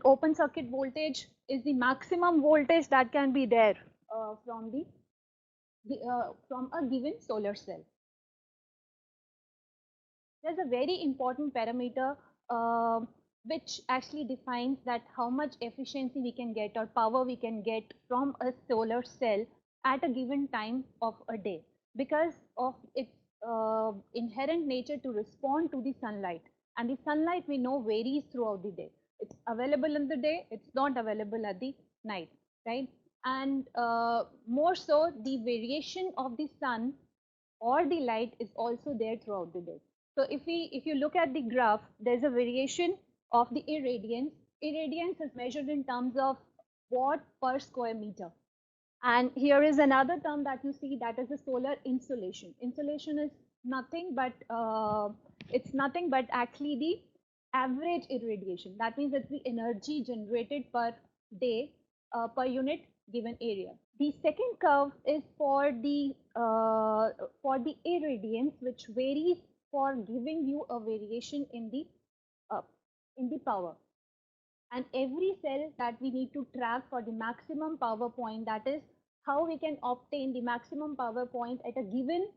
open circuit voltage is the maximum voltage that can be there from from a given solar cell. There's a very important parameter which actually defines that how much efficiency we can get or power we can get from a solar cell at a given time of a day, because of its inherent nature to respond to the sunlight. And the sunlight, we know, varies throughout the day. It's available in the day, it's not available at the night, right? And more so, the variation of the sun or the light is also there throughout the day. So if you look at the graph, there's a variation of the irradiance. Irradiance is measured in terms of watt per square meter. And here is another term that you see, that is the solar insolation. Insolation is nothing but it's nothing but actually the average irradiation. That means it's the energy generated per day per unit given area. The second curve is for the irradiance, which varies for giving you a variation in the power. And every cell that we need to track for the maximum power point, that is how we can obtain the maximum power point at a given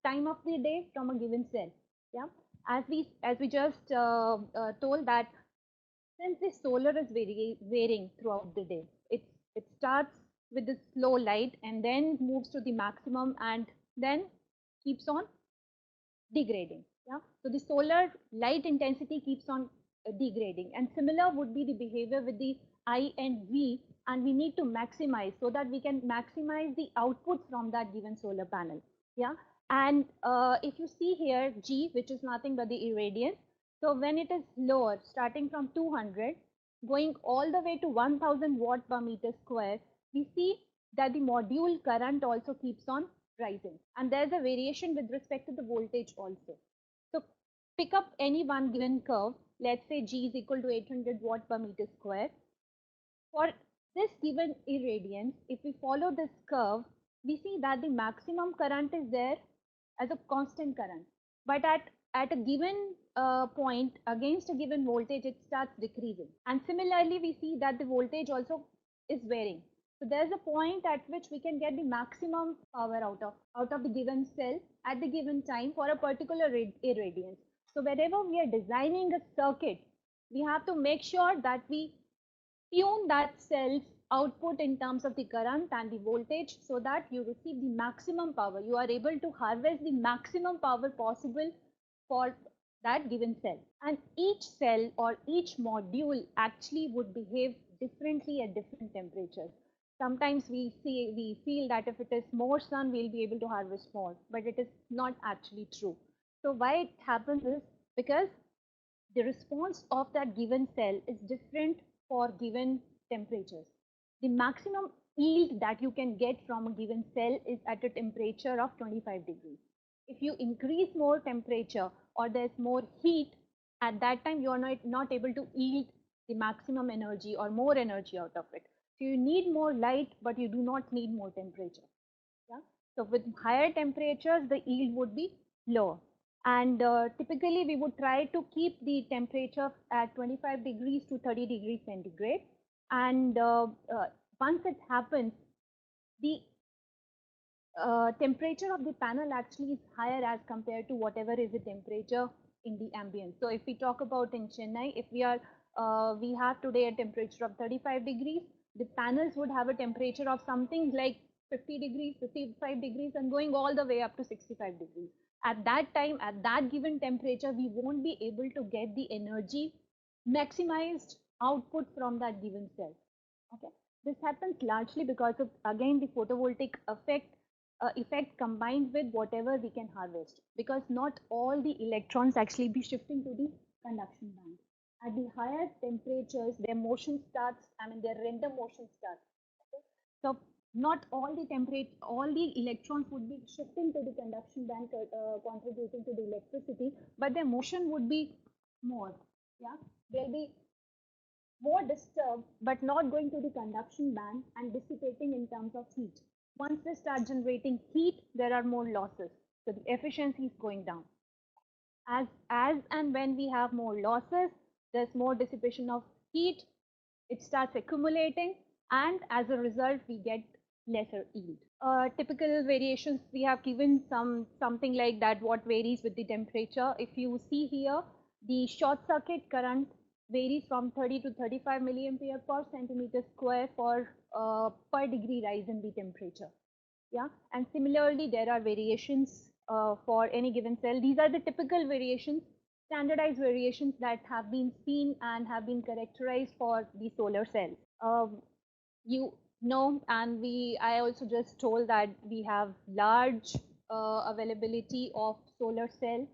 time of the day from a given cell. Yeah, as we just told that since the solar is varying throughout the day, it starts with the slow light and then moves to the maximum and then keeps on degrading. Yeah, so the solar light intensity keeps on degrading, and similar would be the behavior with the I and V, and we need to maximize so that we can maximize the output from that given solar panel. Yeah, and if you see here G, which is nothing but the irradiance, so when it is lower, starting from 200 going all the way to 1000 watt per meter square, we see that the module current also keeps on rising, and there's a variation with respect to the voltage also. So pick up any one given curve. Let's say G is equal to 800 watt per meter square. For this given irradiance, if we follow this curve, we see that the maximum current is there as a constant current, but at a given point against a given voltage, it starts decreasing. And similarly, we see that the voltage also is varying. So there's a point at which we can get the maximum power out of the given cell at the given time for a particular irradiance. So wherever we are designing a circuit, we have to make sure that we tune that cell's output in terms of the current and the voltage so that you receive the maximum power. You are able to harvest the maximum power possible for that given cell. And each cell or each module actually would behave differently at different temperatures. Sometimes we feel that if it is more sun, we'll be able to harvest more, but it is not actually true. So why it happens is because the response of that given cell is different for given temperatures. The maximum yield that you can get from a given cell is at a temperature of 25 degrees. If you increase more temperature or there's more heat, at that time you are not able to yield the maximum energy or more energy out of it. So you need more light, but you do not need more temperature. Yeah? So with higher temperatures, the yield would be lower. And typically we would try to keep the temperature at 25 degrees to 30 degrees centigrade. And once it happens, the temperature of the panel actually is higher as compared to whatever is the temperature in the ambient. So if we talk about in Chennai, if we have today a temperature of 35 degrees, the panels would have a temperature of something like 50 degrees, 55 degrees, and going all the way up to 65 degrees. At that time, at that given temperature, we won't be able to get the energy maximized output from that given cell. Okay, this happens largely because of, again, the photovoltaic effect combined with whatever we can harvest, because not all the electrons actually be shifting to the conduction band. At the higher temperatures, their motion starts, their random motion starts. Okay? So not all the electrons would be shifting to the conduction band, contributing to the electricity, but their motion would be more. Yeah, they'll be more disturbed, but not going to the conduction band and dissipating in terms of heat. Once they start generating heat, there are more losses. So the efficiency is going down. As and when we have more losses, there's more dissipation of heat, it starts accumulating, and as a result, we get lesser yield. Typical variations, we have given something like that, what varies with the temperature. If you see here, the short circuit current varies from 30 to 35 milliampere per centimeter square for per degree rise in the temperature. Yeah, and similarly, there are variations for any given cell. These are the typical variations, standardized variations that have been seen and have been characterized for the solar cells. You know, and I also just told that we have large availability of solar cell,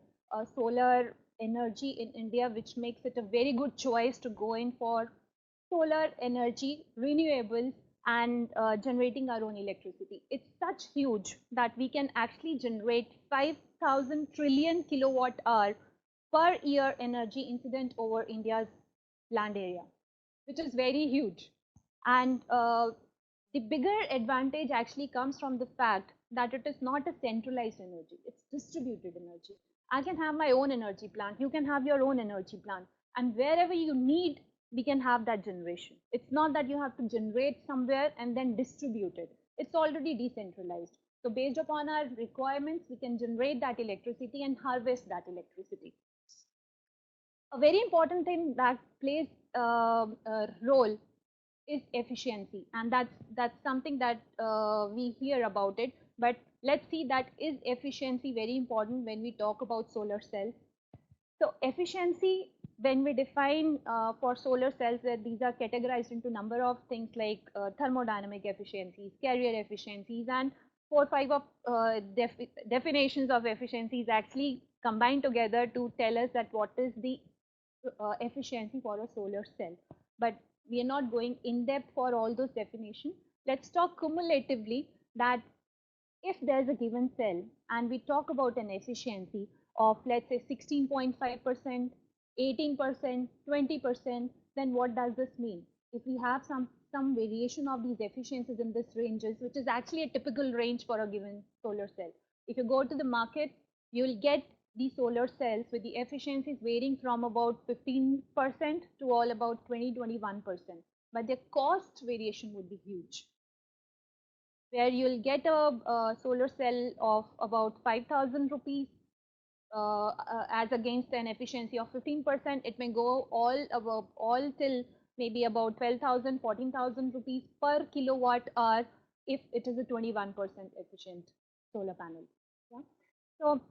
solar energy in India, which makes it a very good choice to go in for solar energy, renewables, and generating our own electricity. It's such huge that we can actually generate 5,000 trillion kilowatt hour per year energy incident over India's land area, which is very huge. And the bigger advantage actually comes from the fact that it is not a centralized energy, it's distributed energy. I can have my own energy plant, you can have your own energy plant, and wherever you need, we can have that generation. It's not that you have to generate somewhere and then distribute it. It's already decentralized. So based upon our requirements, we can generate that electricity and harvest that electricity. A very important thing that plays a role is efficiency, and that's something that we hear about it, but let's see, that is efficiency very important when we talk about solar cells. So efficiency, when we define for solar cells, that these are categorized into number of things like thermodynamic efficiencies, carrier efficiencies, and 4 or 5 of definitions of efficiencies actually combined together to tell us that what is the efficiency for a solar cell. But we are not going in depth for all those definitions. Let's talk cumulatively that if there's a given cell and we talk about an efficiency of, let's say, 16.5%, 18%, 20%, then what does this mean? If we have some variation of these efficiencies in this ranges, which is actually a typical range for a given solar cell. If you go to the market, you'll get the solar cells with the efficiencies varying from about 15% to all about 20-21%. But their cost variation would be huge, where you'll get a solar cell of about 5,000 rupees as against an efficiency of 15%. It may go all till maybe about 12,000, 14,000 rupees per kilowatt hour if it is a 21% efficient solar panel. Yeah? So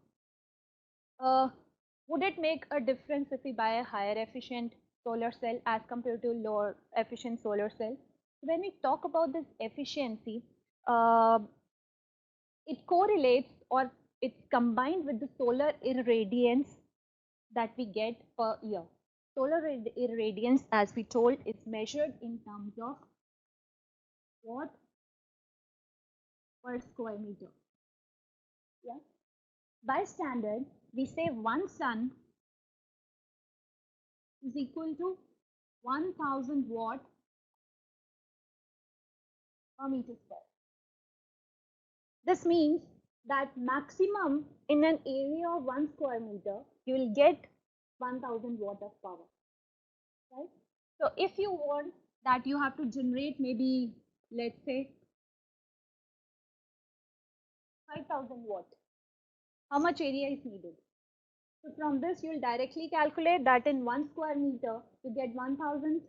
would it make a difference if we buy a higher efficient solar cell as compared to lower efficient solar cell? When we talk about this efficiency, uh, it correlates, or it's combined with the solar irradiance that we get per year. Solar irradiance, as we told, is measured in terms of watt per square meter. Yeah. By standard, we say one sun is equal to 1000 watt per meter square. This means that maximum in an area of 1 square meter, you will get 1000 watt of power, right? So if you want that, you have to generate maybe, let's say, 5000 watt. How much area is needed? So from this, you'll directly calculate that in 1 square meter, you get 1000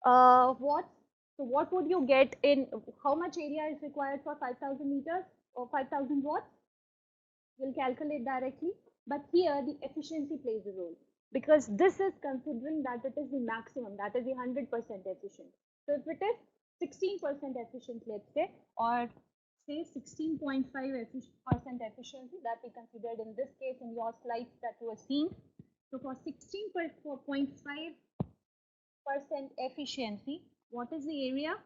watts. So what would you get in, how much area is required for 5000 meters or 5000 watts? We'll calculate directly. But here the efficiency plays a role, because this is considering that it is the maximum, that is the 100% efficient. So if it is 16% efficient, let's say, or say 16.5% efficiency that we considered in this case in your slides that you were seeing. So for 16.5% efficiency, what is the area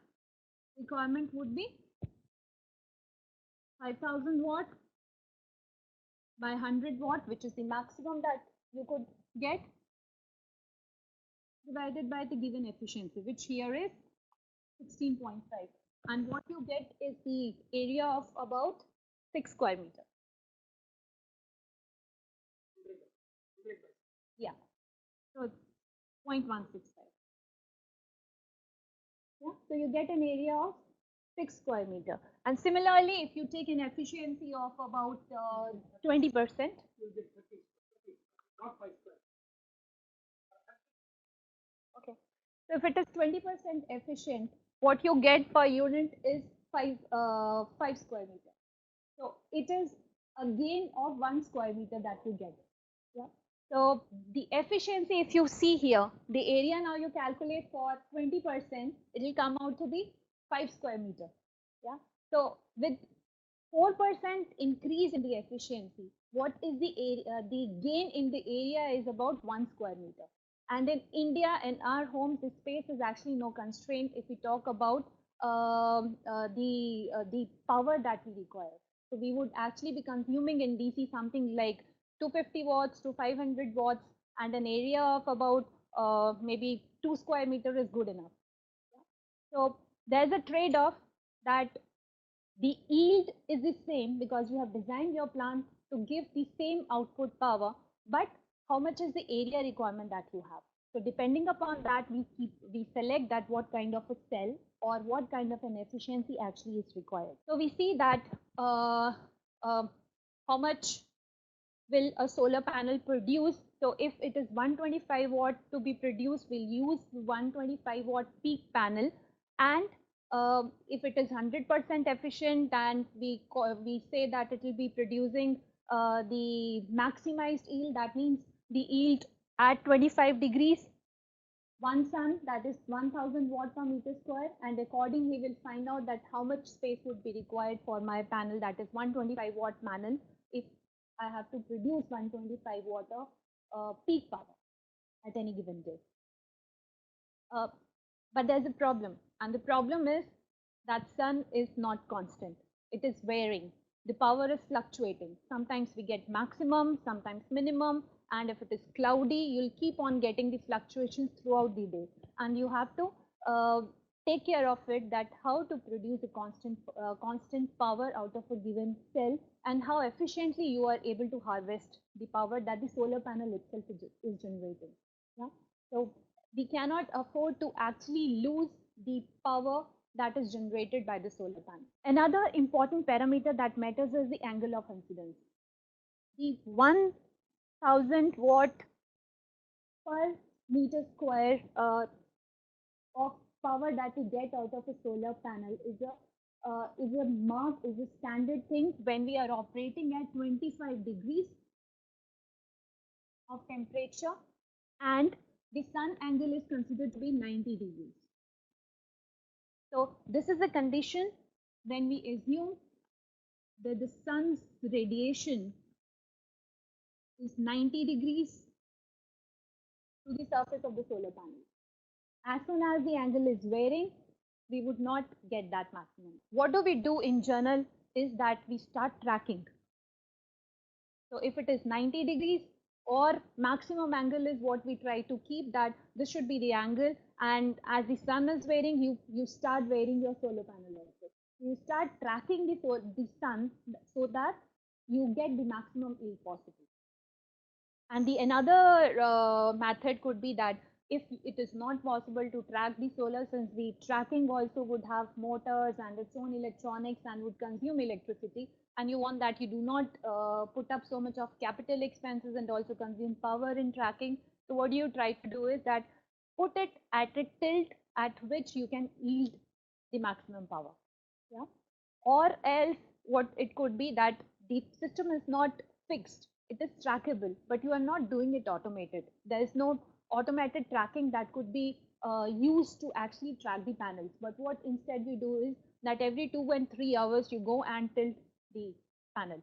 requirement would be? 5000 watt by 100 watt, which is the maximum that you could get, divided by the given efficiency, which here is 16.5. And what you get is the area of about 6 square meter. Yeah, so 0.165. Yeah? So you get an area of 6 square meter. And similarly, if you take an efficiency of about 20%, okay. So if it is 20% efficient, what you get per unit is 5 square meter. So it is a gain of 1 square meter that you get. Yeah. So the efficiency, if you see here, the area now you calculate for 20%, it will come out to be 5 square meter. Yeah. So with 4% increase in the efficiency, what is the area, the gain in the area is about 1 square meter. And in India, in our homes, the space is actually no constraint if we talk about the power that we require. So we would actually be consuming in DC something like 250 watts to 500 watts, and an area of about maybe 2 square meter is good enough. So there's a trade-off that the yield is the same because you have designed your plant to give the same output power, but how much is the area requirement that you have? So depending upon that, we select that what kind of a cell or what kind of an efficiency actually is required. So we see that uh, how much will a solar panel produce. So if it is 125 watt to be produced, we'll use 125 watt peak panel. And if it is 100% efficient, and we say that it will be producing the maximized yield. That means the yield at 25 degrees, one sun, that is 1000 watt per meter square, and accordingly we'll find out that how much space would be required for my panel, that is 125 watt panel, if I have to produce 125 watt of peak power at any given day. Uh, but there's a problem, and the problem is that sun is not constant. It is varying. The power is fluctuating. Sometimes we get maximum, sometimes minimum, and if it is cloudy, you'll keep on getting the fluctuations throughout the day. And you have to take care of it, that how to produce a constant power out of a given cell, and how efficiently you are able to harvest the power that the solar panel itself is generating. Yeah? So we cannot afford to actually lose the power that is generated by the solar panel. Another important parameter that matters is the angle of incidence. The 1000 watt per meter square of power that we get out of a solar panel is a standard thing when we are operating at 25 degrees of temperature, and the sun angle is considered to be 90 degrees. So this is a condition when we assume that the sun's radiation is 90 degrees to the surface of the solar panel. As soon as the angle is varying, we would not get that maximum. What do we do in general is that we start tracking. So if it is 90 degrees or maximum angle is what we try to keep, that this should be the angle, and as the sun is varying, you start varying your solar panel also. You start tracking the sun so that you get the maximum yield possible. And the another method could be that if it is not possible to track the solar, since the tracking also would have motors and its own electronics and would consume electricity, and you want that you do not put up so much of capital expenses and also consume power in tracking. So what you try to do is that put it at a tilt at which you can yield the maximum power. Yeah. Or else what it could be that the system is not fixed, it is trackable, but you are not doing it automated. There is no automated tracking that could be used to actually track the panels. But what instead we do is that every 2 and 3 hours you go and tilt the panel.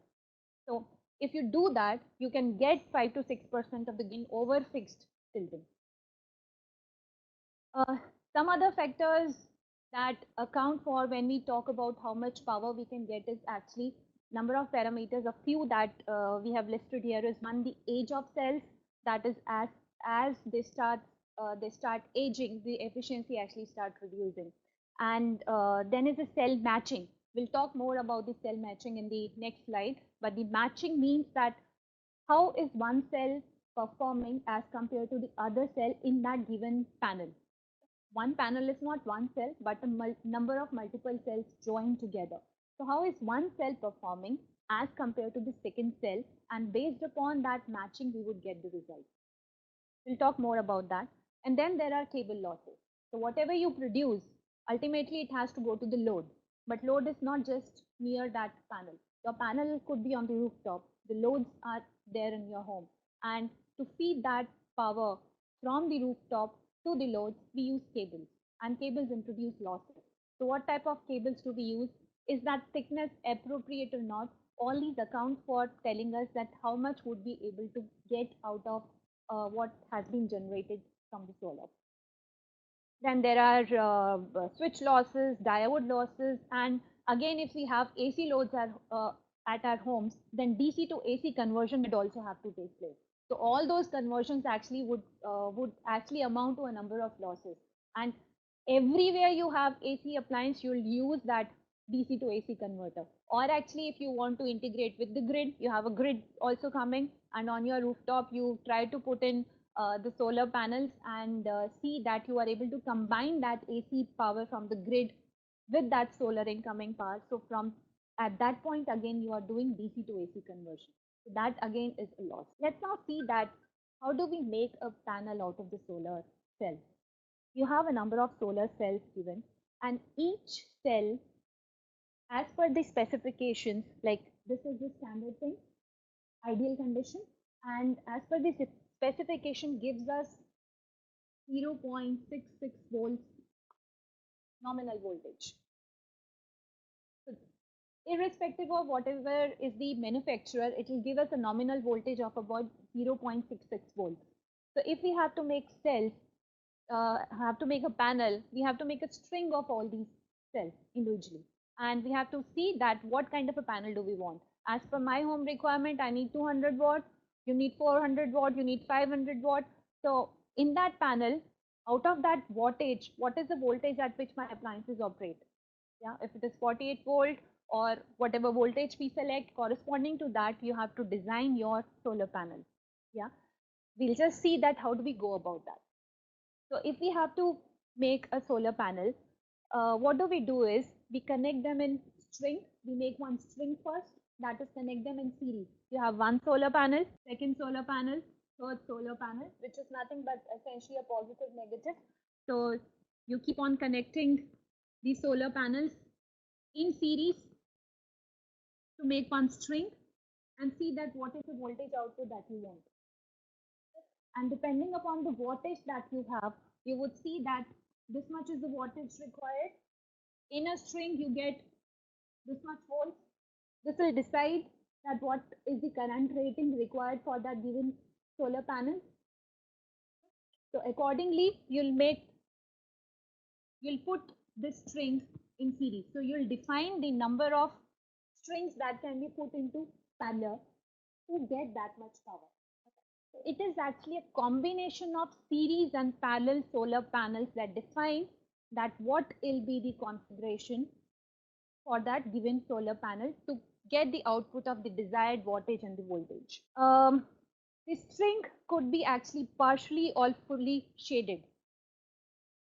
So if you do that, you can get 5 to 6% of the gain over fixed tilting. Some other factors that account for when we talk about how much power we can get is actually number of parameters. A few that we have listed here is one, the age of cells, that is as they start aging, the efficiency actually start reducing. And then is the cell matching. We'll talk more about the cell matching in the next slide, but the matching means that how is one cell performing as compared to the other cell in that given panel. one panel is not one cell, but a number of multiple cells joined together. So how is one cell performing as compared to the second cell, and based upon that matching, we would get the result. We'll talk more about that. And then there are cable losses. So whatever you produce, ultimately it has to go to the load. But load is not just near that panel. Your panel could be on the rooftop. The loads are there in your home. And to feed that power from the rooftop to the loads, we use cables. And cables introduce losses. So what type of cables do we use? Is that thickness appropriate or not? All these account for telling us that how much would be able to get out of what has been generated from the solar. Then there are switch losses, diode losses, and again, if we have AC loads at our homes, then DC to AC conversion would also have to take place. So all those conversions actually would actually amount to a number of losses. And everywhere you have AC appliance, you'll use that DC to AC converter. Or actually, if you want to integrate with the grid, you have a grid also coming, and on your rooftop, you try to put in the solar panels and see that you are able to combine that AC power from the grid with that solar incoming power. So from at that point, again, you are doing DC to AC conversion. So that again is a loss. Let's now see that how do we make a panel out of the solar cell. You have a number of solar cells given, and each cell, as per the specifications, like this is the standard thing, ideal condition, and as per the specification gives us 0.66 volts nominal voltage. So irrespective of whatever is the manufacturer, it will give us a nominal voltage of about 0.66 volts. So if we have to make cells, have to make a panel, we have to make a string of all these cells individually. And we have to see that what kind of a panel do we want. As per my home requirement, I need 200 watt, you need 400 watt, you need 500 watt. So in that panel, out of that wattage, what is the voltage at which my appliances operate? Yeah, if it is 48 volt or whatever voltage we select, corresponding to that, you have to design your solar panel. Yeah, we'll just see that how do we go about that. So if we have to make a solar panel, what do we do is we connect them in string. We make one string first, that is connect them in series. You have one solar panel, second solar panel, third solar panel, which is nothing but essentially a positive negative. So you keep on connecting these solar panels in series to make one string and see that what is the voltage output that you want. And depending upon the wattage that you have, you would see that this much is the wattage required. In a string, you get this much volts. This will decide that what is the current rating required for that given solar panel. So accordingly, you'll put this string in series. So you'll define the number of strings that can be put into parallel to get that much power. It is actually a combination of series and parallel solar panels that define that what will be the configuration for that given solar panel to get the output of the desired wattage and the voltage. The string could be actually partially or fully shaded.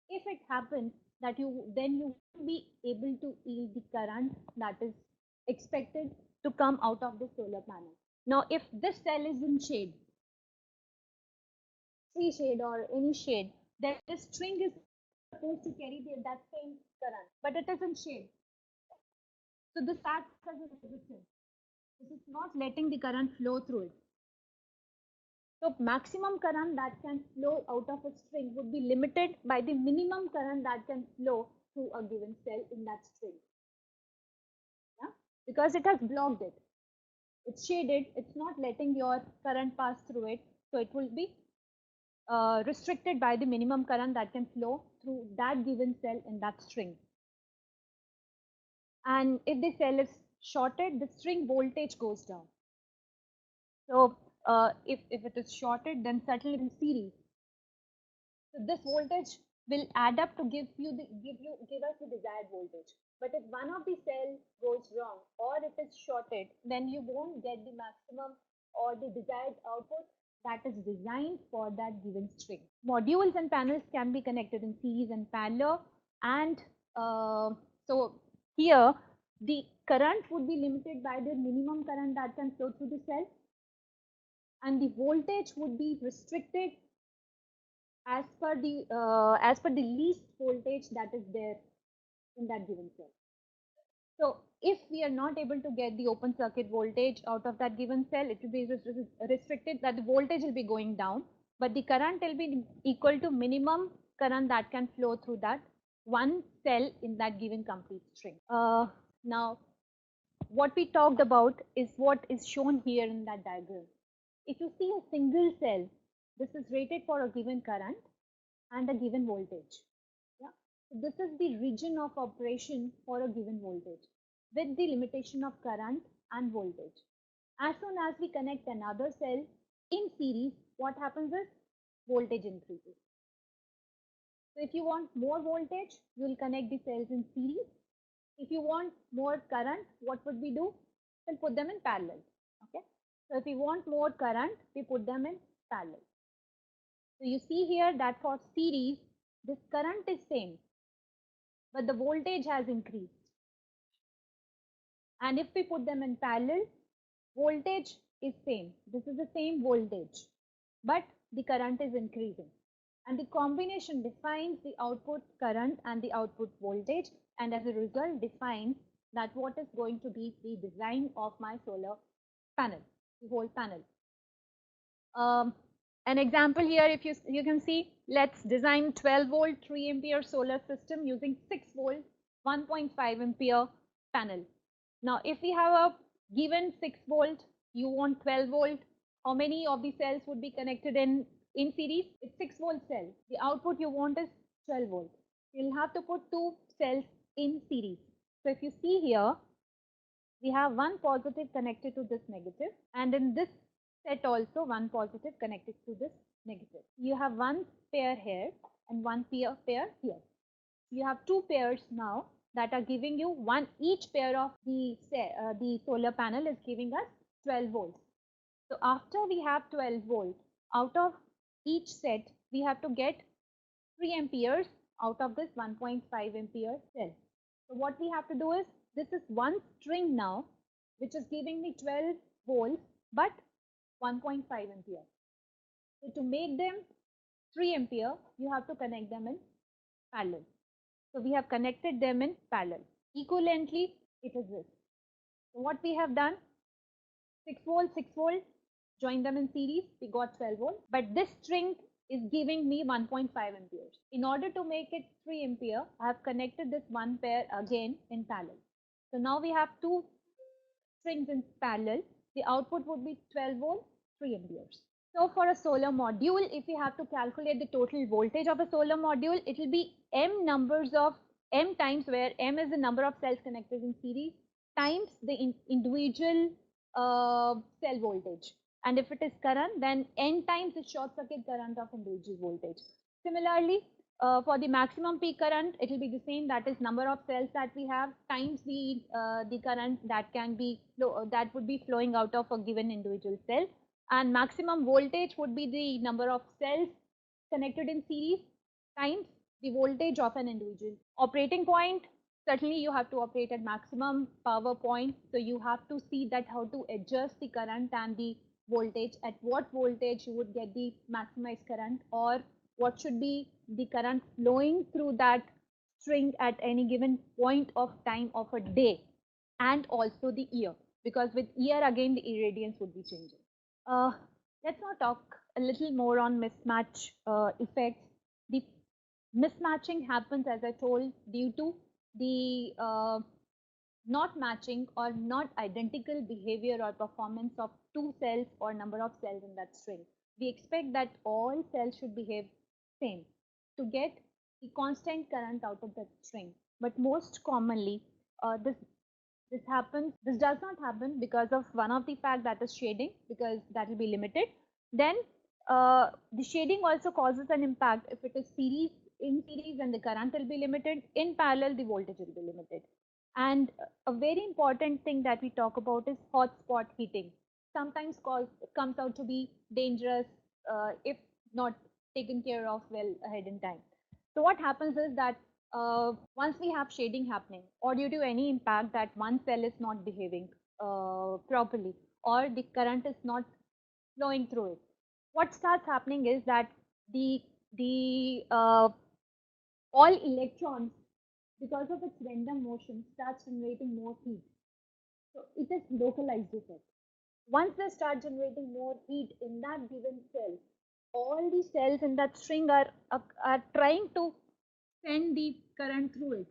If it happens that you will be able to yield the current that is expected to come out of the solar panel. Now, if this cell is in shade, tree shade or any shade, then the string is supposed to carry that same current, but it is in shade. So this acts as a resistance. This is not letting the current flow through it. So maximum current that can flow out of a string would be limited by the minimum current that can flow through a given cell in that string. Yeah? Because it has blocked it. It's shaded, it's not letting your current pass through it. So it will be restricted by the minimum current that can flow through that given cell in that string. And if the cell is shorted, the string voltage goes down. So if it is shorted, then certainly in series. So this voltage will add up to give us the desired voltage. But if one of the cells goes wrong or if it's shorted, then you won't get the maximum or the desired output that is designed for that given string. Modules and panels can be connected in series and parallel, and so here the current would be limited by the minimum current that can flow through the cell, and the voltage would be restricted as per the least voltage that is there in that given cell. So if we are not able to get the open circuit voltage out of that given cell, it will be restricted, that the voltage will be going down, but the current will be equal to minimum current that can flow through that one cell in that given complete string. Now, what we talked about is what is shown here in that diagram. If you see a single cell, this is rated for a given current and a given voltage. Yeah. So this is the region of operation for a given voltage with the limitation of current and voltage. As soon as we connect another cell in series, what happens is voltage increases. So if you want more voltage, you will connect the cells in series. If you want more current, what would we do? We'll put them in parallel. Okay. So if we want more current, we put them in parallel. So you see here that for series, this current is same, but the voltage has increased. And if we put them in parallel, voltage is same. This is the same voltage, but the current is increasing. And the combination defines the output current and the output voltage, and as a result defines that what is going to be the design of my solar panel, the whole panel. An example here, if you can see, let's design 12 volt 3 ampere solar system using 6 volt 1.5 ampere panel. Now if we have a given 6 volt, you want 12 volt, how many of the cells would be connected in series? It's 6 volt cell. The output you want is 12 volt. You'll have to put 2 cells in series. So if you see here, we have one positive connected to this negative, and in this set also one positive connected to this negative. You have one pair here and one pair here. You have two pairs now that are giving you one, each pair of the solar panel is giving us 12 volts. So after we have 12 volts, out of each set we have to get 3 amperes out of this 1.5 ampere cell. So what we have to do is, this is one string now which is giving me 12 volts but 1.5 ampere. So to make them 3 ampere, you have to connect them in parallel. So we have connected them in parallel. Equivalently, it is this. So what we have done, 6 volt, join them in series, we got 12 volt. But this string is giving me 1.5 amperes. In order to make it 3 ampere, I have connected this one pair again in parallel. So now we have two strings in parallel. The output would be 12 volt, 3 amperes. So for a solar module, if we have to calculate the total voltage of a solar module, it will be m times, where m is the number of cells connected in series, times the individual cell voltage. And if it is current, then n times the short circuit current of individual voltage. Similarly, for the maximum peak current, it will be the same, that is number of cells that we have times the current that can be that would be flowing out of a given individual cell, and maximum voltage would be the number of cells connected in series times the voltage of an individual. Operating point, certainly you have to operate at maximum power point, so you have to see that how to adjust the current and the voltage, at what voltage you would get the maximized current, or what should be the current flowing through that string at any given point of time of a day, and also the year, because with year again the irradiance would be changing. Let's now talk a little more on mismatch effects. The mismatching happens, as I told, due to the not matching or not identical behavior or performance of two cells or number of cells in that string. We expect that all cells should behave same to get the constant current out of that string. But most commonly, this does not happen because of one of the fact, that is shading, because that will be limited. Then the shading also causes an impact. If it is in series, then the current will be limited. In parallel, the voltage will be limited. And a very important thing that we talk about is hotspot heating. Sometimes comes out to be dangerous if not taken care of well ahead in time. So what happens is that once we have shading happening, or due to any impact that one cell is not behaving properly, or the current is not flowing through it, what starts happening is that the the all electrons, because of its random motion, starts generating more heat. So it is localized effect. Once they start generating more heat in that given cell, all the cells in that string are trying to send the current through it.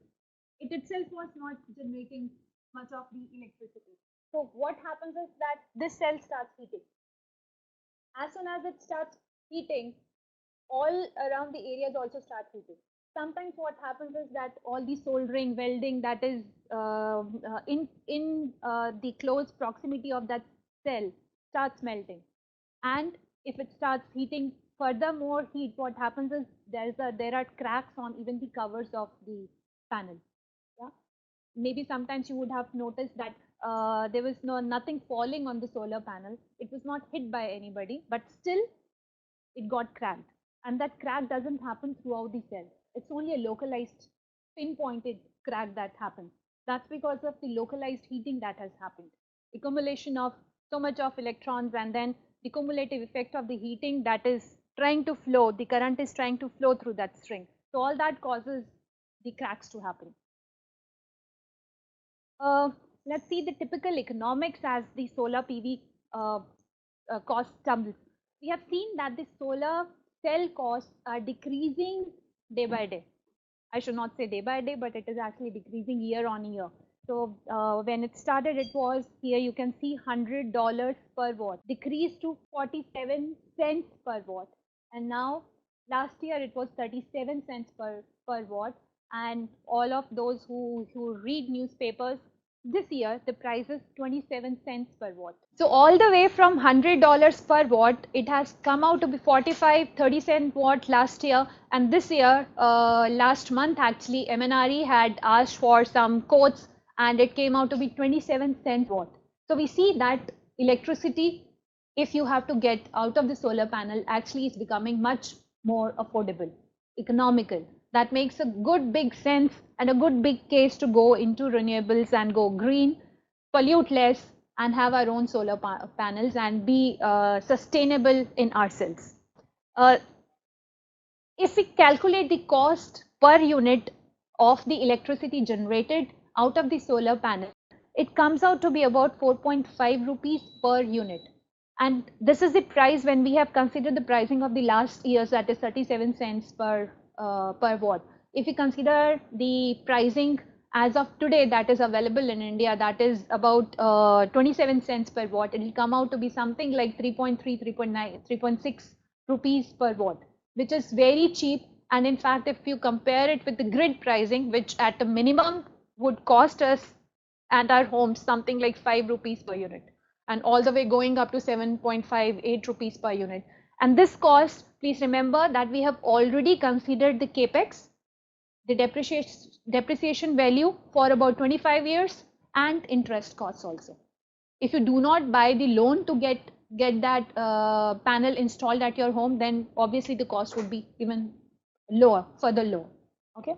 It itself was not generating much of the electricity. So what happens is that this cell starts heating. As soon as it starts heating, all around the areas also start heating. Sometimes what happens is that all the soldering, welding that is in the close proximity of that cell starts melting. And if it starts heating, furthermore heat, what happens is there are cracks on even the covers of the panel. Yeah? Maybe sometimes you would have noticed that there was nothing falling on the solar panel. It was not hit by anybody, but still it got cracked. And that crack doesn't happen throughout the cell. It's only a localized, pinpointed crack that happens. That's because of the localized heating that has happened. Accumulation of so much of electrons, and then the cumulative effect of the heating that is trying to flow, the current is trying to flow through that string. So all that causes the cracks to happen. Uh, let's see the typical economics as the solar PV cost tumbles. We have seen that the solar cell costs are decreasing day by day. I should not say day by day, but it is actually decreasing year on year. So when it started, it was here you can see $100 per watt, decreased to 47 cents per watt. And now last year it was 37 cents per watt. And all of those who read newspapers, this year the price is 27 cents per watt. So all the way from $100 per watt, it has come out to be 45, 30 cent watt last year. And this year, last month actually, MNRE had asked for some quotes, and it came out to be 27 cent watt. So we see that electricity, if you have to get out of the solar panel, actually is becoming much more affordable, economical. That makes a good big sense and a good big case to go into renewables and go green, pollute less, and have our own solar panels and be sustainable in ourselves. Uh, if we calculate the cost per unit of the electricity generated out of the solar panel, it comes out to be about 4.5 rupees per unit. And this is the price when we have considered the pricing of the last years, that is 37 cents per watt. If we consider the pricing as of today that is available in India, that is about 27 cents per watt, it will come out to be something like 3.3, 3.9, 3.6 rupees per watt, which is very cheap. And in fact, if you compare it with the grid pricing, which at a minimum would cost us and our homes something like 5 rupees per unit, and all the way going up to 7.58 rupees per unit. And this cost, please remember that we have already considered the capex, the depreciation value for about 25 years, and interest costs also. If you do not buy the loan to get that panel installed at your home, then obviously the cost would be even lower, further lower. Okay,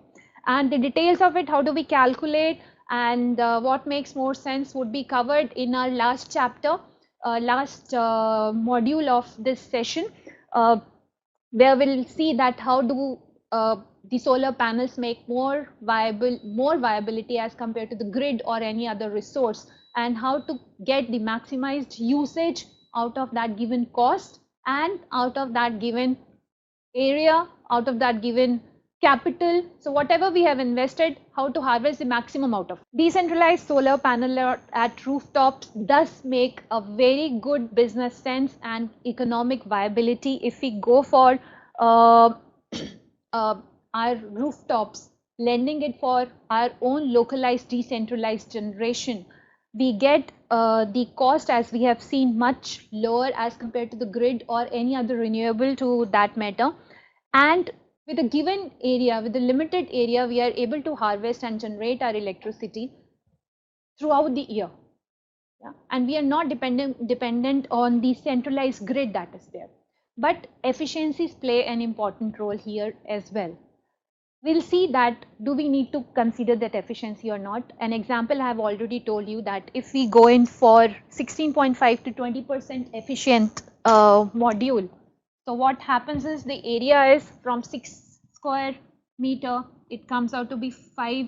and the details of it, how do we calculate, and what makes more sense would be covered in our last chapter, last module of this session, where we'll see that how do the solar panels make more viability as compared to the grid or any other resource, and how to get the maximized usage out of that given cost and out of that given area, out of that given capital. So whatever we have invested, how to harvest the maximum out of. Decentralized solar panel at rooftops does make a very good business sense and economic viability if we go for our rooftops, lending it for our own localized decentralized generation. We get the cost, as we have seen, much lower as compared to the grid or any other renewable to that matter. And with a given area, with a limited area, we are able to harvest and generate our electricity throughout the year. Yeah? And we are not dependent on the centralized grid that is there. but efficiencies play an important role here as well. We'll see that do we need to consider that efficiency or not. An example I have already told you that if we go in for 16.5 to 20% efficient module, so what happens is the area is from 6 square meter, it comes out to be 5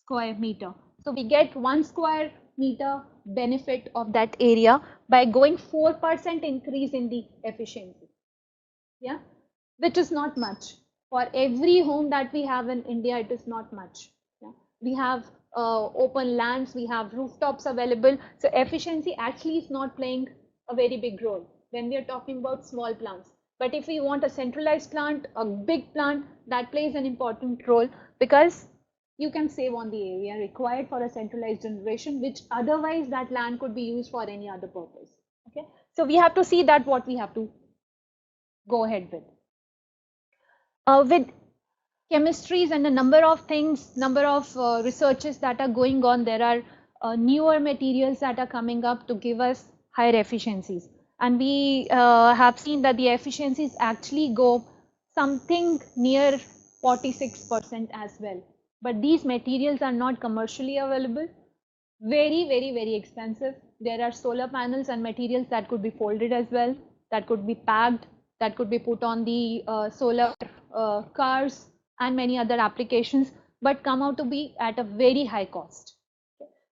square meter. So we get 1 square meter benefit of that area by going 4% increase in the efficiency. Yeah, which is not much. For every home that we have in India, it is not much. Yeah? We have open lands, we have rooftops available. So efficiency actually is not playing a very big role when we are talking about small plants. But if we want a centralized plant, a big plant, that plays an important role because you can save on the area required for a centralized generation, which otherwise that land could be used for any other purpose. Okay, so we have to see that what we have to go ahead with. With chemistries and a number of things, number of researches that are going on, there are newer materials that are coming up to give us higher efficiencies. And we have seen that the efficiencies actually go something near 46% as well. But these materials are not commercially available, very expensive. There are solar panels and materials that could be folded as well, that could be packed, that could be put on the solar cars and many other applications, but come out to be at a very high cost.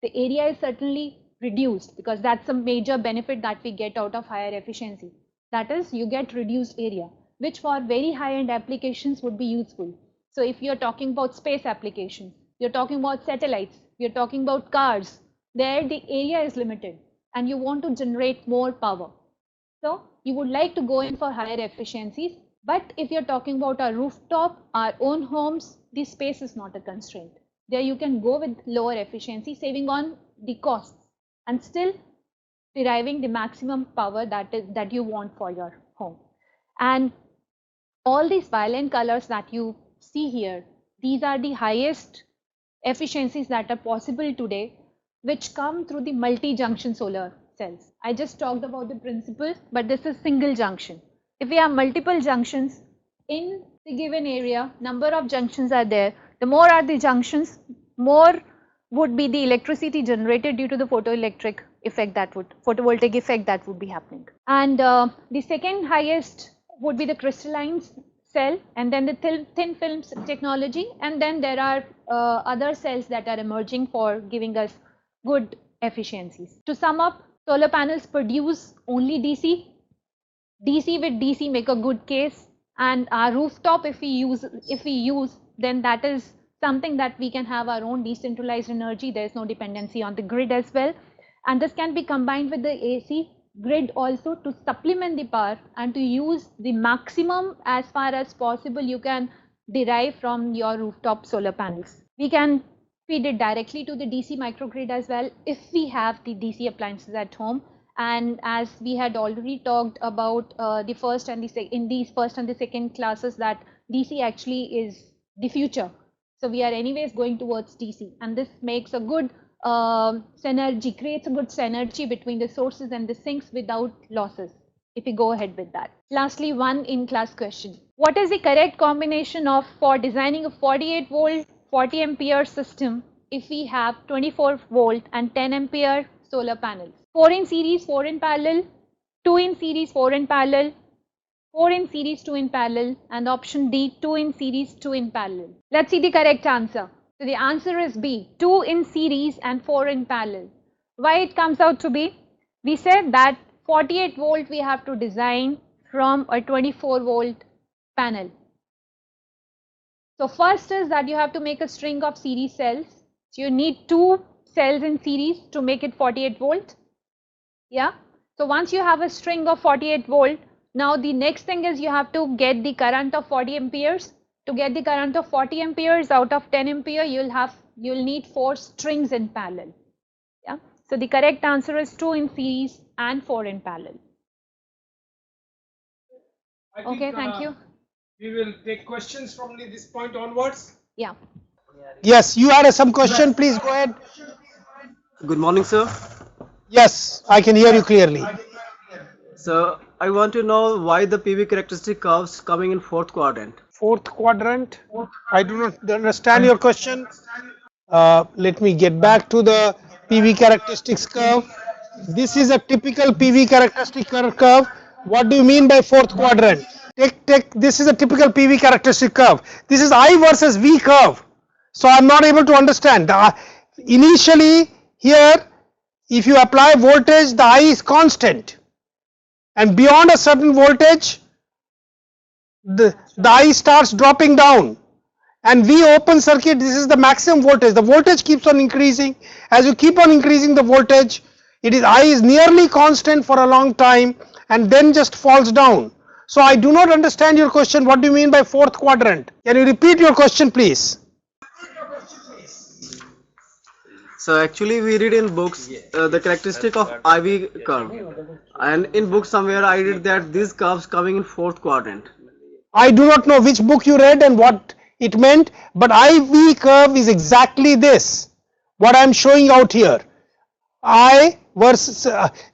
The area is certainly reduced because that's a major benefit that we get out of higher efficiency. That is, you get reduced area, which for very high-end applications would be useful. So if you're talking about space applications, you're talking about satellites, you're talking about cars, there the area is limited and you want to generate more power. So you would like to go in for higher efficiencies. But if you're talking about our rooftop, our own homes, the space is not a constraint. There you can go with lower efficiency, saving on the costs and still deriving the maximum power that you want for your home. And all these violent colors that you see here, these are the highest efficiencies that are possible today, which come through the multi-junction solar cells. I just talked about the principle, but this is single junction. If we have multiple junctions in the given area, number of junctions are there. The more are the junctions, more would be the electricity generated due to the photovoltaic effect that would be happening. And the second highest would be the crystalline cell, and then the thin film technology, and then there are other cells that are emerging for giving us good efficiencies. To sum up, solar panels produce only DC. DC with DC make a good case, and our rooftop, if we use, then that is something that we can have our own decentralized energy. There is no dependency on the grid as well, and this can be combined with the AC grid also to supplement the power and to use the maximum as far as possible you can derive from your rooftop solar panels. We can feed it directly to the DC microgrid as well if we have the DC appliances at home. And as we had already talked about the first and the second classes, that DC actually is the future. So we are anyways going towards DC, and this makes a good synergy, creates a good synergy between the sources and the sinks without losses, if we go ahead with that. Lastly, one in-class question. What is the correct combination for designing a 48 volt 40 ampere system if we have 24 volt and 10 ampere solar panels? 4 in series, 4 in parallel, 2 in series, 4 in parallel, 4 in series, 2 in parallel, and option D, 2 in series, 2 in parallel. Let's see the correct answer. So the answer is B, 2 in series and 4 in parallel. Why it comes out to be? We said that 48 volt we have to design from a 24 volt panel. So first is that you have to make a string of series cells. So you need 2 cells in series to make it 48 volt. Yeah. So once you have a string of 48 volt, now the next thing is you have to get the current of 40 amperes. To get the current of 40 amperes out of 10 ampere, you'll need 4 strings in parallel. Yeah. So the correct answer is 2 in series and 4 in parallel. Okay, thank you. We will take questions from this point onwards. Yeah. Yes, you had some question. Please go ahead. Good morning, sir. Yes, I can hear you clearly. So I want to know why the PV characteristic curves coming in fourth quadrant. Fourth quadrant. I do not understand your question. Let me get back to the PV characteristics curve. This is a typical PV characteristic curve. What do you mean by fourth quadrant? This is a typical PV characteristic curve. This is I versus V curve. So I'm not able to understand. Initially here, if you apply voltage, the I is constant. And beyond a certain voltage, the I starts dropping down. And V open circuit, this is the maximum voltage. The voltage keeps on increasing. As you keep on increasing the voltage, I is nearly constant for a long time and then just falls down. So I do not understand your question. What do you mean by fourth quadrant? Can you repeat your question, please? So actually we read in books the characteristic of IV curve, and in book somewhere I read that these curves coming in fourth quadrant. I do not know which book you read and what it meant, but IV curve is exactly this, what I am showing out here. I versus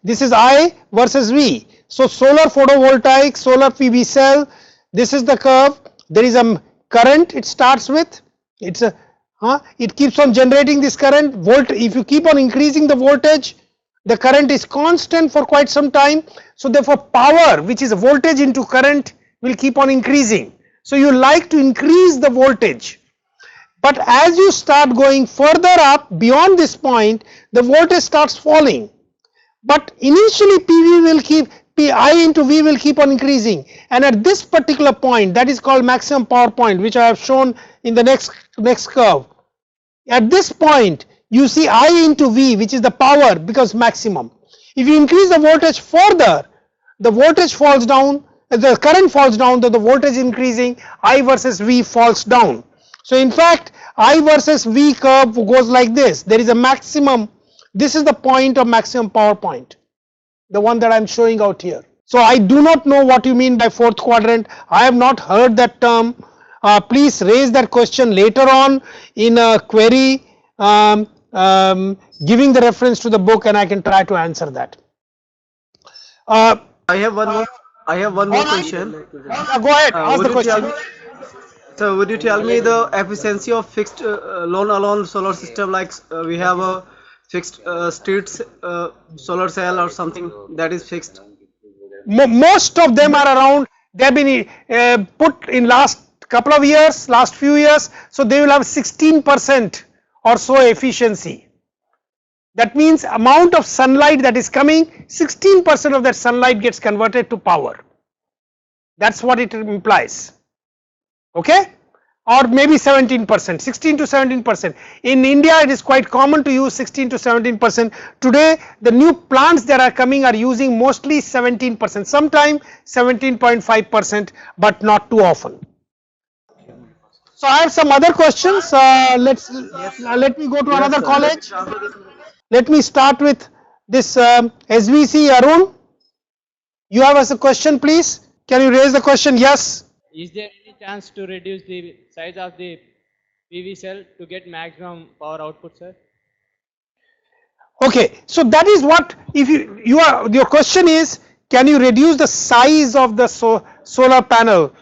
this is I versus V. So solar photovoltaic, solar PV cell, this is the curve. There is a current it starts with. It keeps on generating this current. If you keep on increasing the voltage, the current is constant for quite some time. So therefore power, which is voltage into current, will keep on increasing. So you like to increase the voltage. But as you start going further up beyond this point, the voltage starts falling. But initially PV will keep, I into V will keep on increasing. And at this particular point, that is called maximum power point, which I have shown in the next curve. At this point, you see I into V, which is the power, becomes maximum. If you increase the voltage further, the voltage falls down, the current falls down, the voltage increasing, I versus V falls down. So in fact, I versus V curve goes like this. There is a maximum, this is the point of maximum power point, the one that I am showing out here. So I do not know what you mean by fourth quadrant. I have not heard that term. Please raise that question later on in a query giving the reference to the book, and I can try to answer that. I have one more question. Go ahead, ask the question. So would you tell me the efficiency of fixed alone solar system, like we have a fixed street solar cell or something that is fixed? Most of them are around, they have been put in last couple of years, last few years, so they will have 16% or so efficiency. That means amount of sunlight that is coming, 16% of that sunlight gets converted to power. That's what it implies. Okay? Or maybe 17%, 16 to 17%. In India, it is quite common to use 16 to 17%. Today, the new plants that are coming are using mostly 17%, sometime 17.5%, but not too often. So I have some other questions. Let me go to another college. Let me start with this SVC Arun. You have a question, please. Can you raise the question? Yes. Is there any chance to reduce the size of the PV cell to get maximum power output, sir? Okay, so that is what, if your question is, can you reduce the size of the solar panel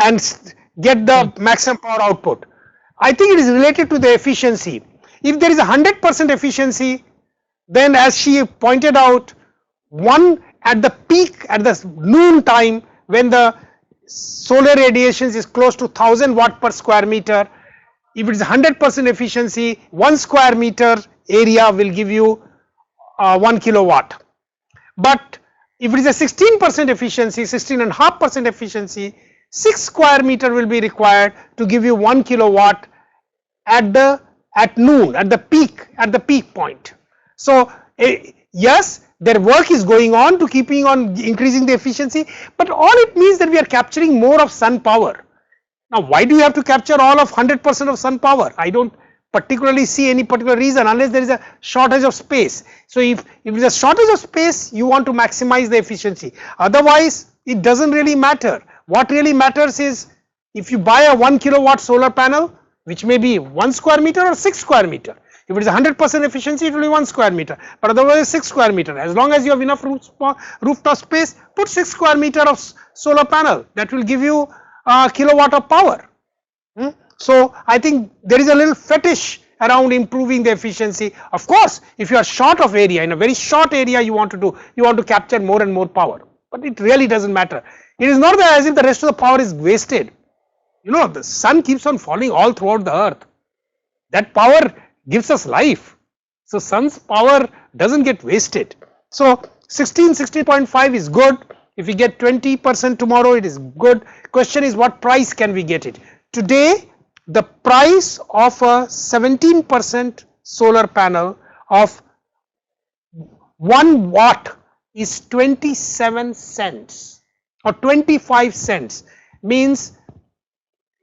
and get the maximum power output? I think it is related to the efficiency. If there is 100% efficiency, then as she pointed out, one at the peak, at the noon time, when the solar radiations is close to 1000 watt per square meter, if it is 100% efficiency, 1 square meter area will give you 1 kilowatt. But if it is a 16% efficiency, 16.5% efficiency, 6 square meter will be required to give you 1 kilowatt at noon, at the peak point. So yes, their work is going on to keeping on increasing the efficiency, but all it means that we are capturing more of sun power. Now why do you have to capture all of 100% of sun power? I don't particularly see any particular reason, unless there is a shortage of space. So if there is a shortage of space, you want to maximize the efficiency. Otherwise, it doesn't really matter. What really matters is if you buy a 1 kilowatt solar panel, which may be 1 square meter or 6 square meter. If it is 100% efficiency, it will be 1 square meter, but otherwise 6 square meter. As long as you have enough rooftop space, put 6 square meter of solar panel. That will give you a kilowatt of power. So I think there is a little fetish around improving the efficiency. Of course, if you are short of area, in a very short area you want to capture more and more power, but it really doesn't matter. It is not as if the rest of the power is wasted. You know, the sun keeps on falling all throughout the earth. That power gives us life. So sun's power doesn't get wasted. So 16.5 is good. If we get 20% tomorrow, it is good. Question is, what price can we get it? Today, the price of a 17% solar panel of 1 watt is 27 cents or 25 cents, means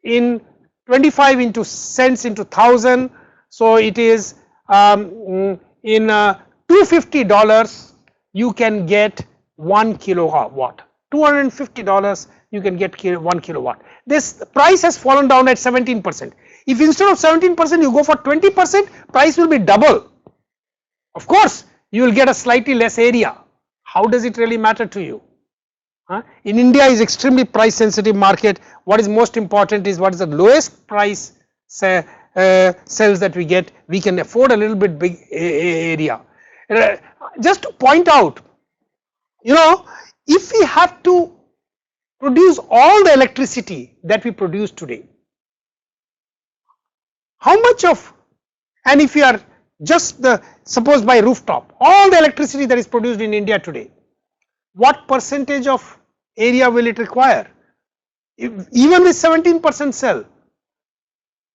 in 25 into cents into 1000, so it is in $250 you can get 1 kilowatt. $250 you can get 1 kilowatt. This price has fallen down at 17%. If instead of 17% you go for 20%, price will be double. Of course, you will get a slightly less area. How does it really matter to you? In India is extremely price sensitive market. What is most important is what is the lowest price cells that we get. We can afford a little bit big area. Just to point out, you know, if we have to produce all the electricity that we produce today, how much of, and if we are just suppose by rooftop, all the electricity that is produced in India today, what percentage of area will it require? Even with 17% cell,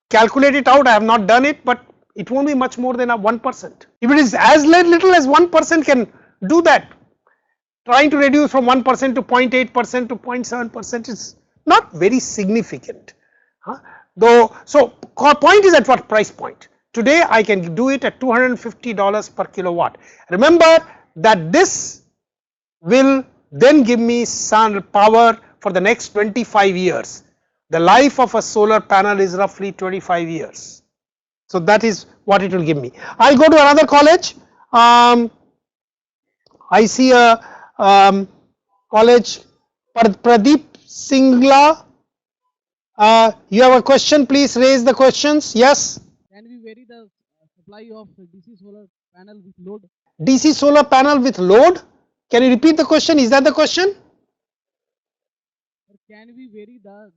calculate it out. I have not done it, but it won't be much more than a 1%. If it is as little as 1% can do that, trying to reduce from 1% to 0.8% to 0.7% is not very significant. Though, so point is at what price point? Today I can do it at $250 per kilowatt. Remember that this will then give me sun power for the next 25 years. The life of a solar panel is roughly 25 years. So that is what it will give me. I will go to another college. I see a college, Pradeep Singla. You have a question, please raise the questions. Yes? Can we vary the supply of DC solar panel with load? DC solar panel with load? Can you repeat the question? Is that the question? Can we vary the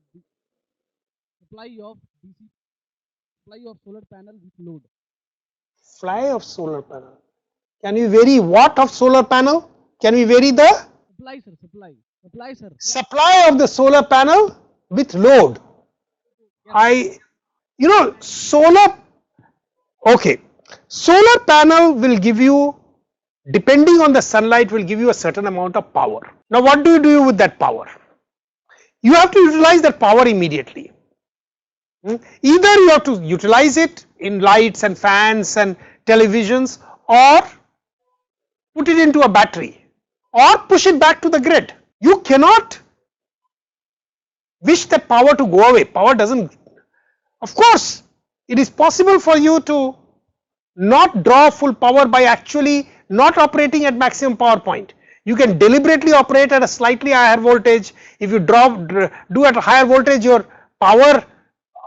supply of solar panel with load? Supply of solar panel. Can you vary what of solar panel? Can we vary the supply, sir? Supply, sir. Supply of the solar panel with load. Yes. You know, solar. Okay, solar panel will give you, depending on the sunlight, will give you a certain amount of power. Now what do you do with that power? You have to utilize that power immediately. Either you have to utilize it in lights and fans and televisions, or put it into a battery, or push it back to the grid. You cannot wish that power to go away. Power doesn't. Of course, it is possible for you to not draw full power by actually not operating at maximum power point. You can deliberately operate at a slightly higher voltage. If you do at a higher voltage, your power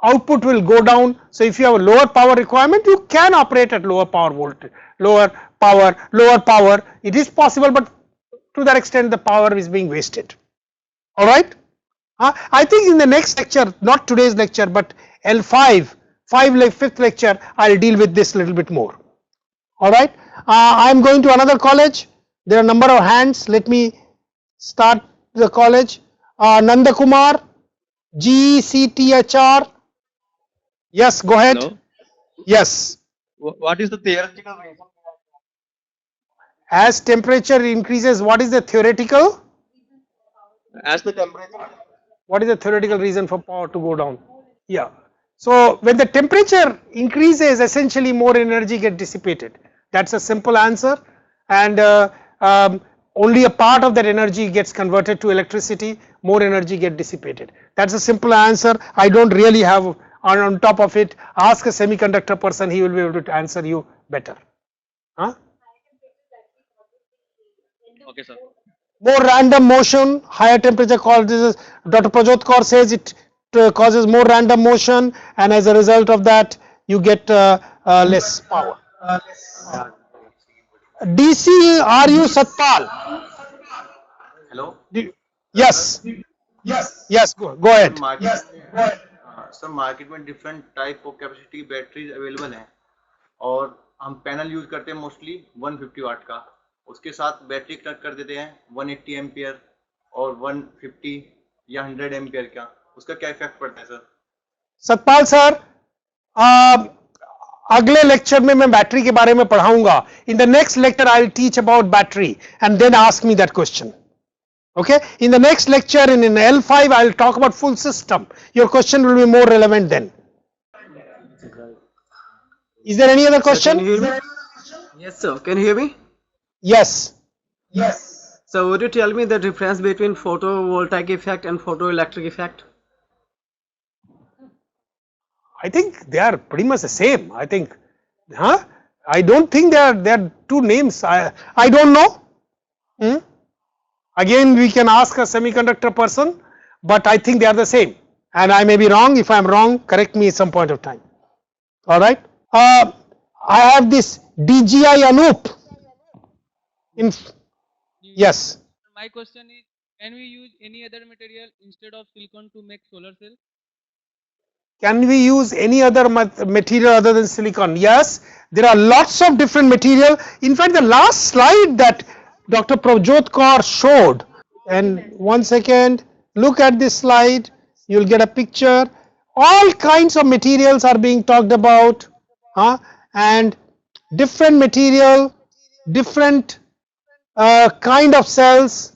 output will go down. So if you have a lower power requirement, you can operate at lower power voltage, lower power. It is possible, but to that extent the power is being wasted. All right. I think in the next lecture, not today's lecture, but L5, fifth lecture, I'll deal with this a little bit more. All right. I'm going to another college. There are a number of hands. Let me start the college. Nanda Kumar, GCTHR. Yes, go ahead. Hello? Yes. What is the theoretical reason? As temperature increases, what is the theoretical? As the temperature. What is the theoretical reason for power to go down? Yeah. So when the temperature increases, essentially more energy gets dissipated. That's a simple answer, and only a part of that energy gets converted to electricity. More energy gets dissipated. That's a simple answer. I don't really have on top of it, ask a semiconductor person, he will be able to answer you better. Huh? Okay, sir. More random motion, higher temperature causes, Dr. Prajotkar says it causes more random motion, and as a result of that, you get less power. DC, are you Satpal? Hello. Yes. Yes, go sir ahead. Sir market में different type of capacity की batteries available हैं और हम panel use करते हैं mostly 150 वाट का, उसके साथ बैटरी कनेक्ट कर देते हैं 180 एम्पियर और 150 या 100 एम्पियर का, उसका क्या इफेक्ट पड़ता है सर? सतपाल सर, अगले लेक्चर में मैं बैटरी के बारे में पढ़ाऊंगा. In the next lecture I will teach about battery and then ask me that question. Okay, in the next lecture in L5 I will talk about full system. Your question will be more relevant then. Is there any other question? Sir, can you hear me? Yes, sir. Can you hear me? Yes. So would you tell me the difference between photovoltaic effect and photoelectric effect? I think they are pretty much the same. I think, I don't think they are two names. I don't know. Again, we can ask a semiconductor person, but I think they are the same. And I may be wrong. If I am wrong, correct me at some point of time. All right. I have this DGI Anup. Yes. My question is, can we use any other material instead of silicon to make solar cell? Can we use any other material other than silicon? Yes, there are lots of different material. In fact, the last slide that Dr. Prajotkar showed, and 1 second, look at this slide, you will get a picture. All kinds of materials are being talked about, and different material, different kind of cells.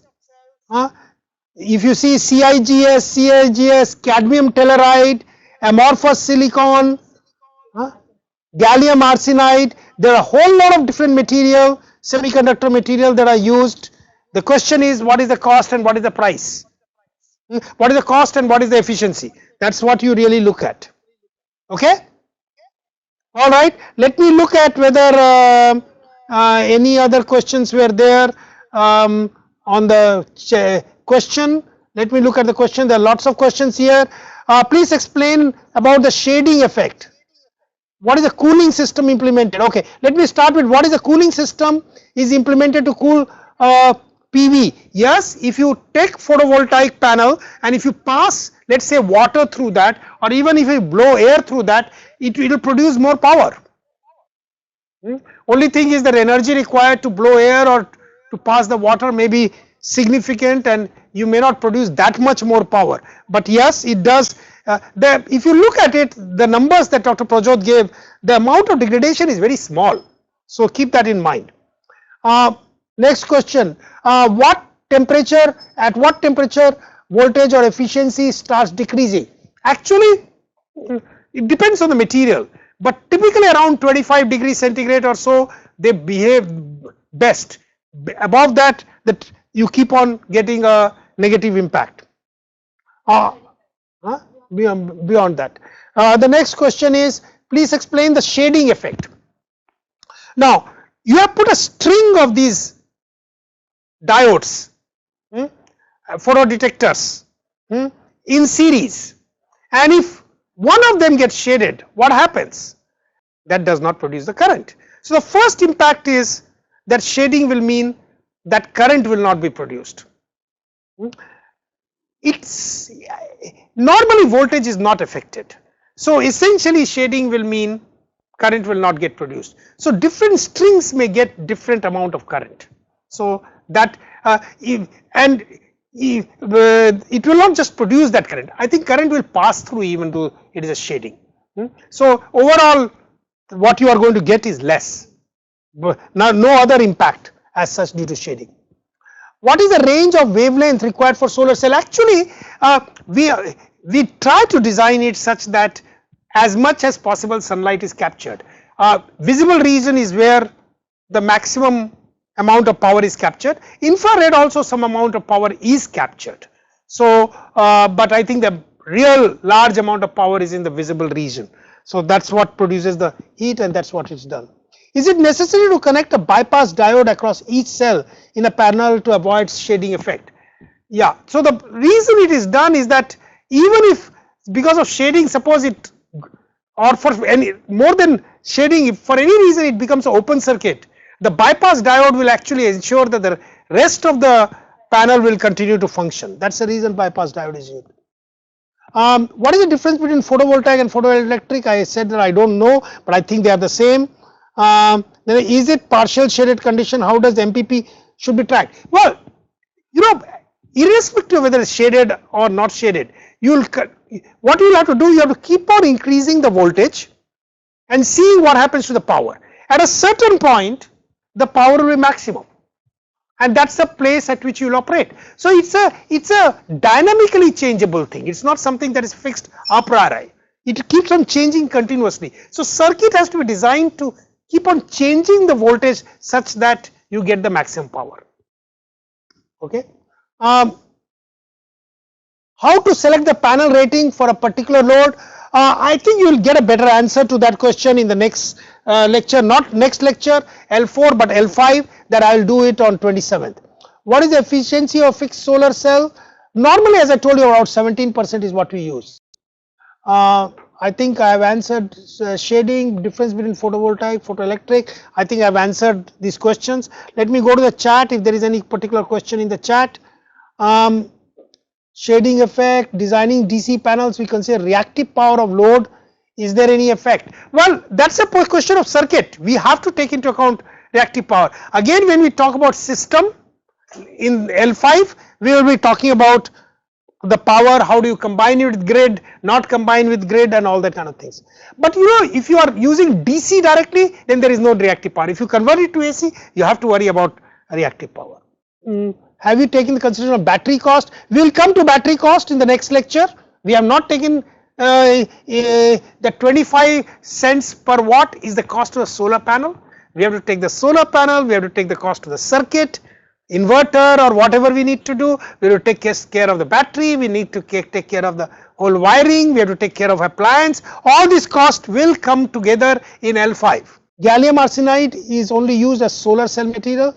If you see CIGS, cadmium telluride, amorphous silicon, gallium arsenide, there are a whole lot of different material, semiconductor material that are used. The question is, what is the cost and what is the price? What is the cost and what is the efficiency? That's what you really look at. Okay? All right. Let me look at whether any other questions were there on the question. Let me look at the question. There are lots of questions here. Please explain about the shading effect. What is the cooling system implemented? Okay, let me start with what is the cooling system is implemented to cool PV. Yes, if you take photovoltaic panel and if you pass, let's say, water through that, or even if you blow air through that, it will produce more power. Only thing is that energy required to blow air or to pass the water may be significant and you may not produce that much more power. But yes, it does. If you look at it, the numbers that Dr. Prajot gave, the amount of degradation is very small. So keep that in mind. Next question, at what temperature voltage or efficiency starts decreasing? Actually, it depends on the material, but typically around 25 degrees centigrade or so, they behave best. Above that, you keep on getting a negative impact. Beyond that. The next question is, please explain the shading effect. Now, you have put a string of these diodes, photodetectors in series, and if one of them gets shaded, what happens? That does not produce the current. So the first impact is that shading will mean that current will not be produced. It's normally voltage is not affected. So essentially shading will mean current will not get produced. So different strings may get different amount of current. So that it will not just produce that current. I think current will pass through even though it is a shading. So overall what you are going to get is less. Now no other impact as such due to shading. What is the range of wavelength required for solar cell? Actually, we try to design it such that as much as possible sunlight is captured. Visible region is where the maximum amount of power is captured. Infrared also some amount of power is captured. So, but I think the real large amount of power is in the visible region. So that's what produces the heat, and that's what is done. Is it necessary to connect a bypass diode across each cell in a panel to avoid shading effect? Yeah, so the reason it is done is that even if because of shading, suppose it, or for any more than shading, if for any reason it becomes an open circuit, the bypass diode will actually ensure that the rest of the panel will continue to function. That's the reason bypass diode is used. What is the difference between photovoltaic and photoelectric? I said that I don't know, but I think they are the same. Then is it partial shaded condition? How does the MPP should be tracked? Well, you know, irrespective of whether it's shaded or not shaded, what you'll have to do, you have to keep on increasing the voltage and see what happens to the power. At a certain point, the power will be maximum, and that's the place at which you will operate. So it's a dynamically changeable thing. It's not something that is fixed a priori. It keeps on changing continuously. So circuit has to be designed to keep on changing the voltage such that you get the maximum power. Okay. How to select the panel rating for a particular load? I think you will get a better answer to that question in the next lecture, not next lecture L4 but L5, that I will do it on 27th. What is the efficiency of fixed solar cell? Normally, as I told you, about 17% is what we use. I think I have answered shading, difference between photovoltaic, photoelectric. I think I have answered these questions. Let me go to the chat if there is any particular question in the chat. Shading effect, designing DC panels, we consider reactive power of load. Is there any effect? Well, that's a question of circuit. We have to take into account reactive power. Again, when we talk about system in L5, we will be talking about the power, how do you combine it with grid, not combine with grid, and all that kind of things. But you know, if you are using DC directly, then there is no reactive power. If you convert it to AC, you have to worry about reactive power. Have you taken the consideration of battery cost? We will come to battery cost in the next lecture. We have not taken the 25 cents per watt is the cost of a solar panel. We have to take the solar panel, we have to take the cost of the circuit, inverter, or whatever we need to do. We have to take care of the battery, we need to take care of the whole wiring, we have to take care of appliance. All this cost will come together in L5. Gallium arsenide is only used as solar cell material.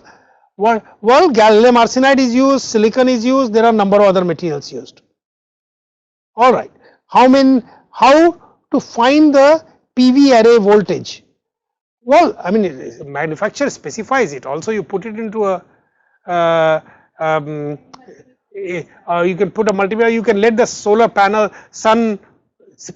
Well, gallium arsenide is used, silicon is used, there are a number of other materials used. Alright, how to find the PV array voltage? Well, I mean, manufacturer specifies it. Also, you put it into a you can put a multiplier, you can let the solar panel,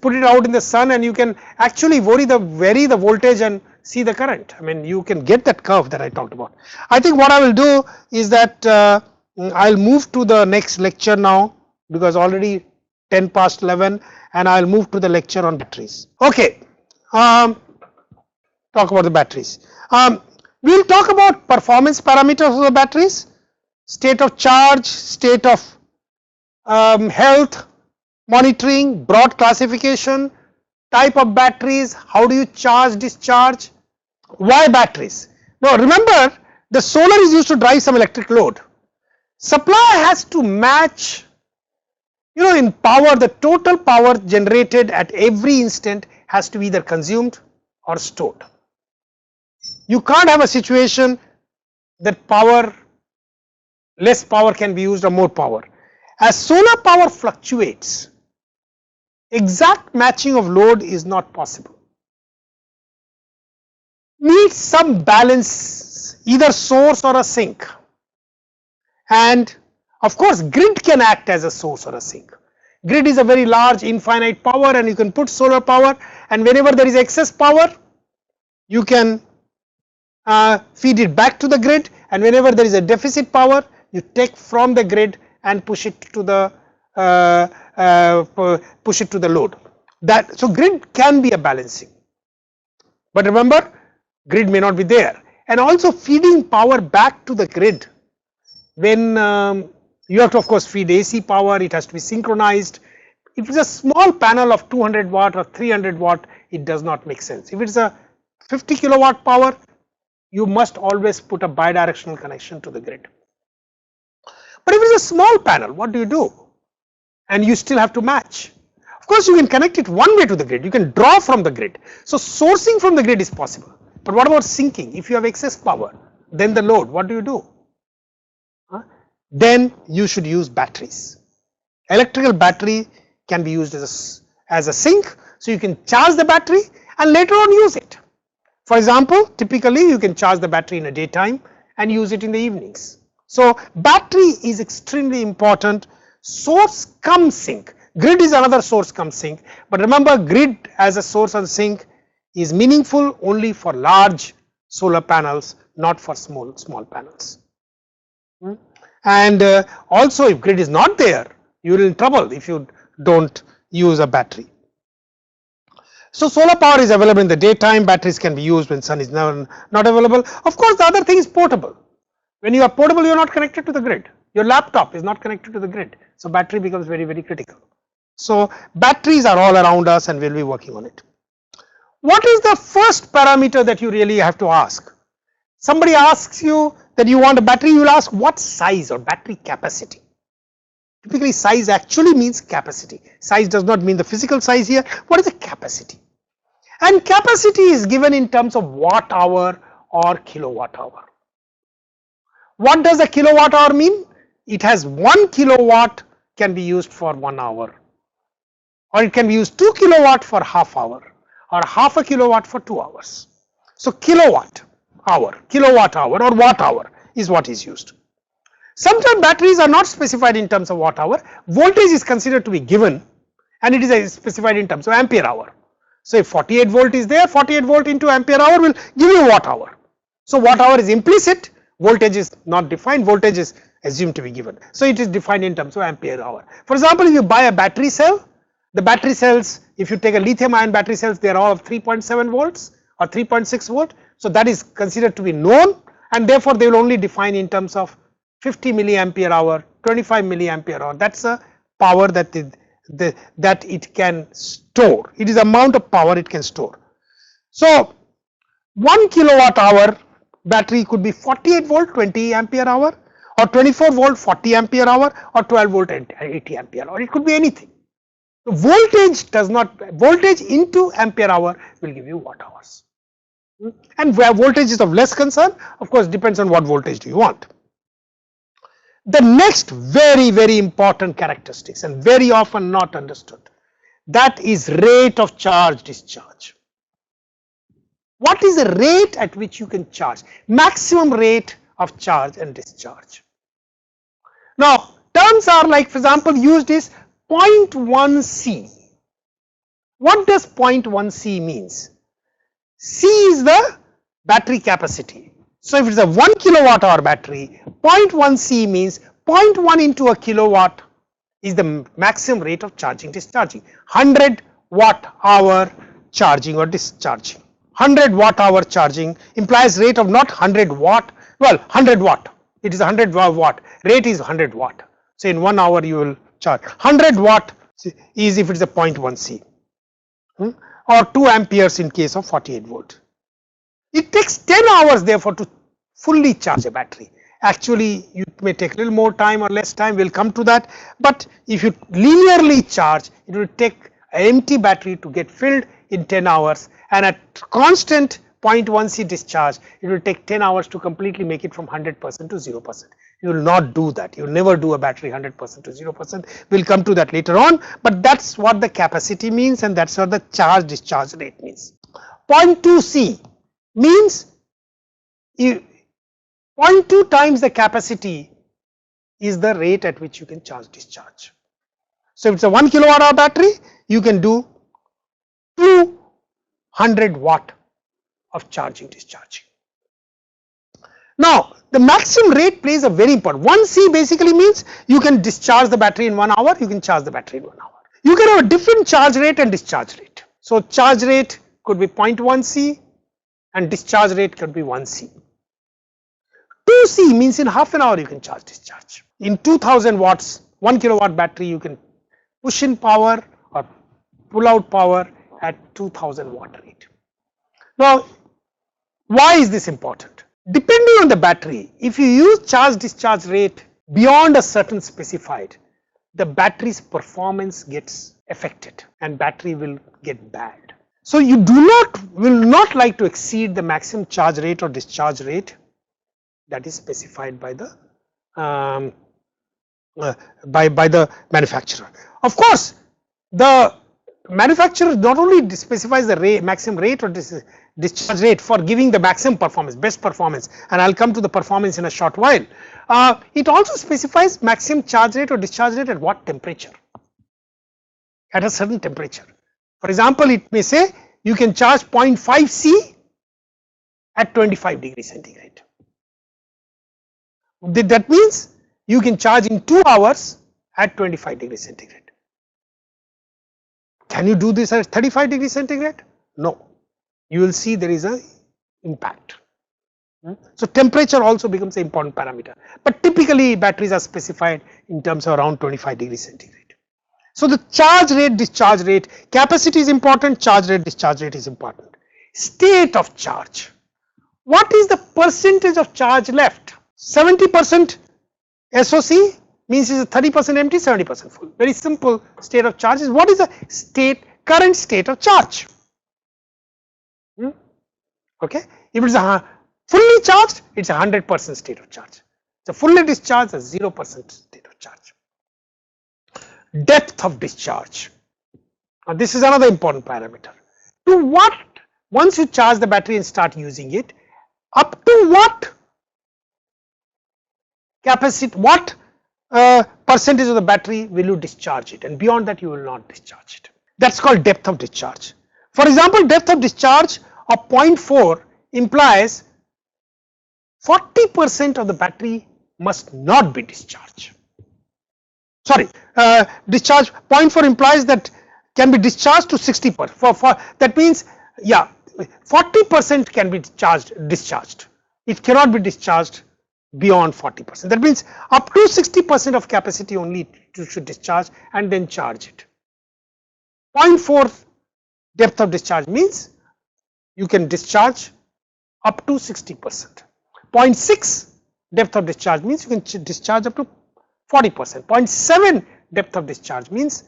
put it out in the sun, and you can actually vary the voltage and see the current. I mean, you can get that curve that I talked about. I think what I will do is that I'll move to the next lecture now, because already 10 past 11, and I'll move to the lecture on batteries. Okay, talk about the batteries. We'll talk about performance parameters of the batteries, state of charge, state of health monitoring, broad classification, type of batteries, how do you charge, discharge, why batteries. Now remember, the solar is used to drive some electric load. Supply has to match, you know, in power, the total power generated at every instant has to be either consumed or stored. You can't have a situation that less power can be used or more power. As solar power fluctuates, exact matching of load is not possible. Needs some balance, either source or a sink. And of course, grid can act as a source or a sink. Grid is a very large infinite power, and you can put solar power, and whenever there is excess power, you can feed it back to the grid, and whenever there is a deficit power, you take from the grid and push it to the load. So grid can be a balancing, but remember, grid may not be there. And also feeding power back to the grid, when you have to of course feed AC power, it has to be synchronized. If it's a small panel of 200 watt or 300 watt, it does not make sense. If it's a 50 kilowatt power, you must always put a bidirectional connection to the grid. But if it's a small panel, what do? And you still have to match. Of course, you can connect it one way to the grid. You can draw from the grid. So sourcing from the grid is possible. But what about sinking? If you have excess power, then the load, what do? Then you should use batteries. Electrical battery can be used as a sink, so you can charge the battery and later on use it. For example, typically you can charge the battery in the daytime and use it in the evenings. So battery is extremely important. Source come sink. Grid is another source come sink, but remember, grid as a source and sink is meaningful only for large solar panels, not for small panels. And also, if grid is not there, you are in trouble if you don't use a battery. So solar power is available in the daytime, batteries can be used when sun is not available. Of course, the other thing is portable. When you are portable, you are not connected to the grid. Your laptop is not connected to the grid. So battery becomes very, very critical. So batteries are all around us and we'll be working on it. What is the first parameter that you really have to ask? Somebody asks you that you want a battery, you will ask what size or battery capacity. Typically size actually means capacity. Size does not mean the physical size here. What is the capacity? And capacity is given in terms of watt hour or kilowatt hour. What does a kilowatt hour mean? It has 1 kilowatt can be used for 1 hour, or it can be used 2 kilowatt for half hour, or half a kilowatt for 2 hours. So kilowatt hour or watt hour is what is used. Sometimes batteries are not specified in terms of watt hour. Voltage is considered to be given and it is specified in terms of ampere hour. So if 48 volt is there, 48 volt into ampere hour will give you watt hour. So watt hour is implicit, voltage is not defined, voltage is assumed to be given. So it is defined in terms of ampere hour. For example, if you buy a battery cell, the battery cells, if you take a lithium ion battery cells, they are all of 3.7 volts or 3.6 volt. So that is considered to be known, and therefore they will only define in terms of 50 milliampere hour, 25 milliampere hour. That's a power that it can store. It is the amount of power it can store. So 1 kilowatt hour battery could be 48 volt 20 ampere hour, or 24 volt 40 ampere hour, or 12 volt 80 ampere hour. It could be anything. Voltage does not, voltage into ampere hour will give you watt hours. And where voltage is of less concern, of course, depends on what voltage do you want. The next very, very important characteristics, and very often not understood, that is rate of charge discharge. What is the rate at which you can charge? Maximum rate of charge and discharge. Now, terms are like, for example, used is 0.1 C. What does 0.1 C means? C is the battery capacity. So if it is a 1 kilowatt hour battery, 0.1 C means 0.1 into a kilowatt is the maximum rate of charging discharging. 100 watt hour charging or discharging. 100 watt hour charging implies rate of not 100 watt, well 100 watt. It is 100 watt, rate is 100 watt. So in 1 hour you will charge. 100 watt is if it is a 0.1 C. Or 2 amperes in case of 48 volt. It takes 10 hours therefore to fully charge a battery. Actually, you may take a little more time or less time, we'll come to that. But if you linearly charge, it will take an empty battery to get filled in 10 hours, and at constant 0.1 C discharge, it will take 10 hours to completely make it from 100% to 0%. You will not do that. You will never do a battery 100% to 0%. We'll come to that later on, but that's what the capacity means, and that's what the charge discharge rate means. 0.2 C means 0.2 times the capacity is the rate at which you can charge discharge. So if it's a 1 kilowatt hour battery, you can do 200 watt of charging discharging. Now the maximum rate plays a very important. 1 C basically means you can discharge the battery in 1 hour, you can charge the battery in 1 hour. You can have a different charge rate and discharge rate. So charge rate could be 0.1 C and discharge rate could be 1 C. 2 C means in half an hour you can charge discharge. In 2000 watts, 1 kilowatt battery, you can push in power or pull out power at 2000 watt rate. Now, why is this important? Depending on the battery, if you use charge discharge rate beyond a certain specified, the battery's performance gets affected and battery will get bad. So you will not like to exceed the maximum charge rate or discharge rate that is specified by the by the manufacturer. Of course, the manufacturer not only specifies the maximum rate or discharge rate for giving the maximum performance, best performance, and I'll come to the performance in a short while. It also specifies maximum charge rate or discharge rate at what temperature? At a certain temperature. For example, it may say you can charge 0.5 C at 25 degrees centigrade. That means you can charge in 2 hours at 25 degrees centigrade. Can you do this at 35 degrees centigrade? No. You will see there is a impact. So temperature also becomes an important parameter. But typically batteries are specified in terms of around 25 degrees centigrade. So the charge rate, discharge rate, capacity is important, charge rate, discharge rate is important. State of charge. What is the percentage of charge left? 70% SOC means it's 30% empty, 70% full. Very simple state of charge is what is the current state of charge? Okay, if it is fully charged, it's 100% state of charge. So fully discharged, a 0% state of charge. Depth of discharge. Now this is another important parameter. To what, once you charge the battery and start using it, up to what capacity, what percentage of the battery will you discharge it, and beyond that you will not discharge it. That's called depth of discharge. For example, depth of discharge of 0.4 implies 40% of the battery must not be discharged. Sorry, discharge 0.4 implies that can be discharged to 60%. That means, yeah, 40% can be discharged. It cannot be discharged beyond 40%. That means up to 60% of capacity only you should discharge and then charge it. 0.4 depth of discharge means you can discharge up to 60%. 0.6 depth of discharge means you can discharge up to 40%. 0.7 depth of discharge means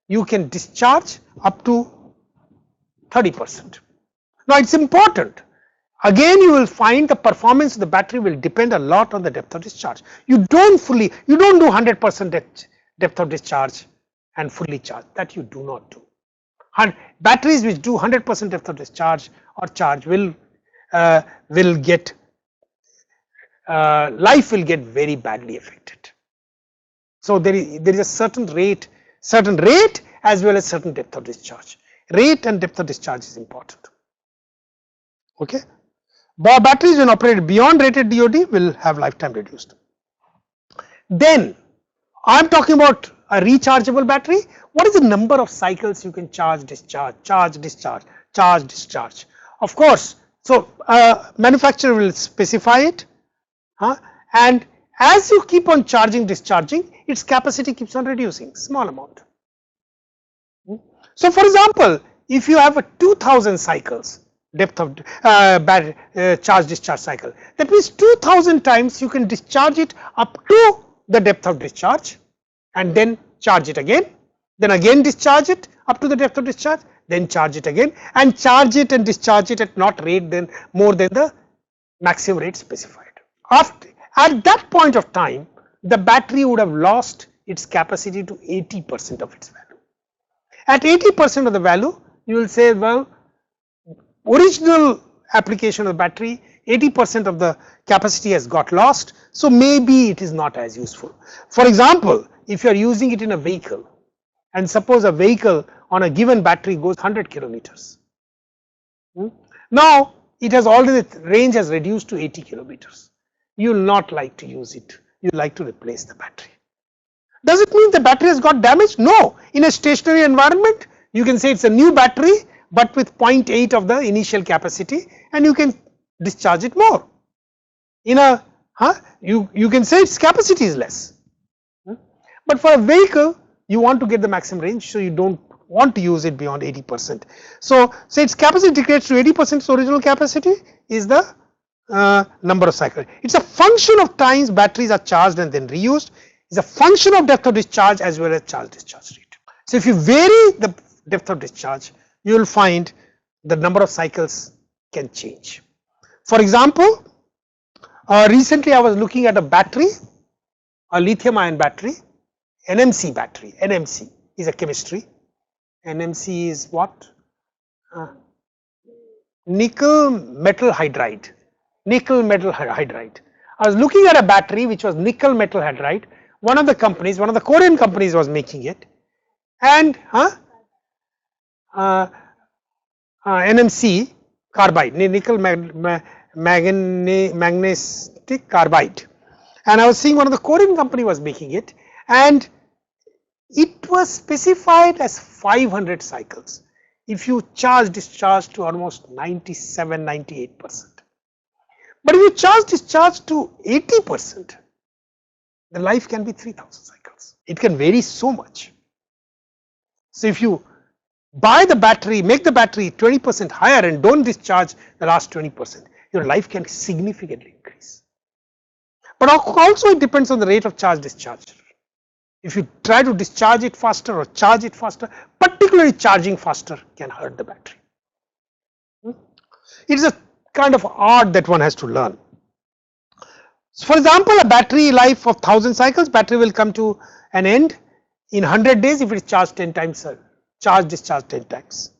you can discharge up to 30%. Now it's important. Again, you will find the performance of the battery will depend a lot on the depth of discharge. You don't do 100% depth of discharge and fully charge. That you do not do. Batteries which do 100% depth of discharge or charge will get life will get very badly affected. So there is a certain rate as well as certain depth of discharge. Rate and depth of discharge is important. Okay. Batteries when operated beyond rated DOD will have lifetime reduced. Then I am talking about a rechargeable battery. What is the number of cycles you can charge, discharge, charge, discharge, charge, discharge? Of course, so manufacturer will specify it, and as you keep on charging, discharging, its capacity keeps on reducing, small amount. So for example, if you have a 2000 cycles depth of charge discharge cycle, that means 2000 times you can discharge it up to the depth of discharge and then charge it again, then again discharge it up to the depth of discharge, then charge it again and charge it and discharge it at not rate then more than the maximum rate specified. At that point of time, the battery would have lost its capacity to 80% of its value. At 80% of the value, you will say, well, original application of the battery, 80% of the capacity has got lost, so maybe it is not as useful. For example, if you are using it in a vehicle, and suppose a vehicle on a given battery goes 100 kilometers. Now, it has already, the range has reduced to 80 kilometers. You will not like to use it, you like to replace the battery. Does it mean the battery has got damaged? No. In a stationary environment, you can say it's a new battery, but with 0.8 of the initial capacity, and you can discharge it more. In a, you can say its capacity is less. But for a vehicle, you want to get the maximum range, so you don't want to use it beyond 80%. So say its capacity decreases to 80% its original capacity is the number of cycles. It's a function of times batteries are charged and then reused. It's a function of depth of discharge as well as charge discharge rate. So if you vary the depth of discharge, you will find the number of cycles can change. For example, recently I was looking at a battery, a lithium ion battery, NMC battery. NMC is a chemistry. NMC is what? Nickel metal hydride. Nickel metal hydride. I was looking at a battery which was nickel metal hydride. One of the companies, one of the Korean companies was making it, and NMC carbide, nickel magnetic carbide, and I was seeing one of the Korean company was making it, and it was specified as 500 cycles. If you charge discharge to almost 97-98%, but if you charge discharge to 80%, the life can be 3000 cycles. It can vary so much. So if you buy the battery, make the battery 20% higher and don't discharge the last 20%, your life can significantly increase. But also it depends on the rate of charge discharge. If you try to discharge it faster or charge it faster, particularly charging faster can hurt the battery. It is a kind of art that one has to learn. So for example, a battery life of 1000 cycles, battery will come to an end in 100 days if it is charged 10 times, charge discharge 10 times.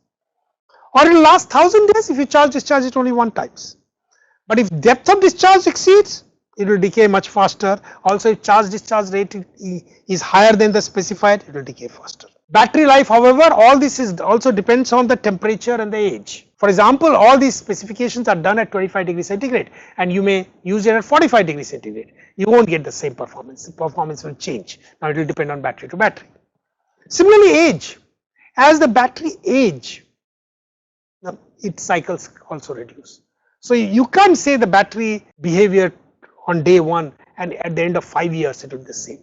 Or it will last 1000 days if you charge discharge it only 1 times. But if depth of discharge exceeds, it will decay much faster. Also, if charge discharge rate is higher than the specified, it will decay faster. Battery life, however, all this is also depends on the temperature and the age. For example, all these specifications are done at 25 degrees centigrade, and you may use it at 45 degrees centigrade. You won't get the same performance. The performance will change. Now it will depend on battery to battery. Similarly, age. As the battery age, its cycles also reduce. So you can't say the battery behavior on day 1 and at the end of 5 years it will be the same.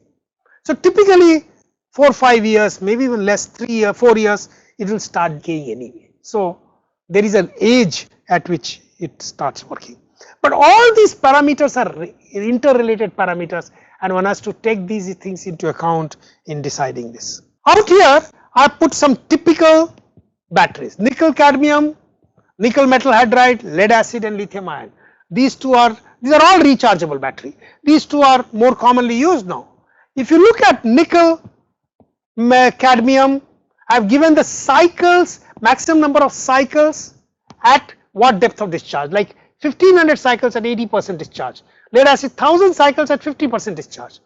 So typically 4 or 5 years, maybe even less, 3 years, 4 years, it will start decaying anyway. So there is an age at which it starts working. But all these parameters are interrelated parameters, and one has to take these things into account in deciding this. Out here I put some typical batteries: nickel cadmium, nickel metal hydride, lead acid and lithium ion. These are all rechargeable battery. These two are more commonly used now. If you look at nickel cadmium, I have given the cycles, maximum number of cycles at what depth of discharge, like 1500 cycles at 80% discharge. Lead acid 1000 cycles at 50% discharge.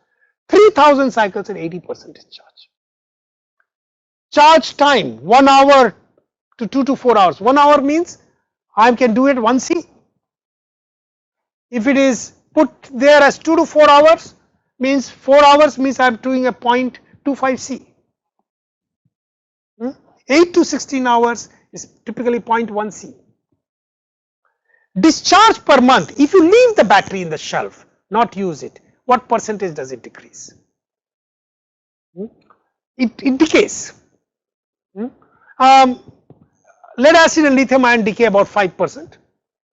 3000 cycles at 80% discharge. Charge time 1 hour to 2 to 4 hours. 1 hour means I can do it 1C. If it is put there as 2 to 4 hours, means 4 hours means I am doing a 0.25C. 8 to 16 hours is typically 0.1C. Discharge per month, if you leave the battery in the shelf, not use it, what percentage does it decrease? It decays. Lead acid and lithium ion decay about 5%,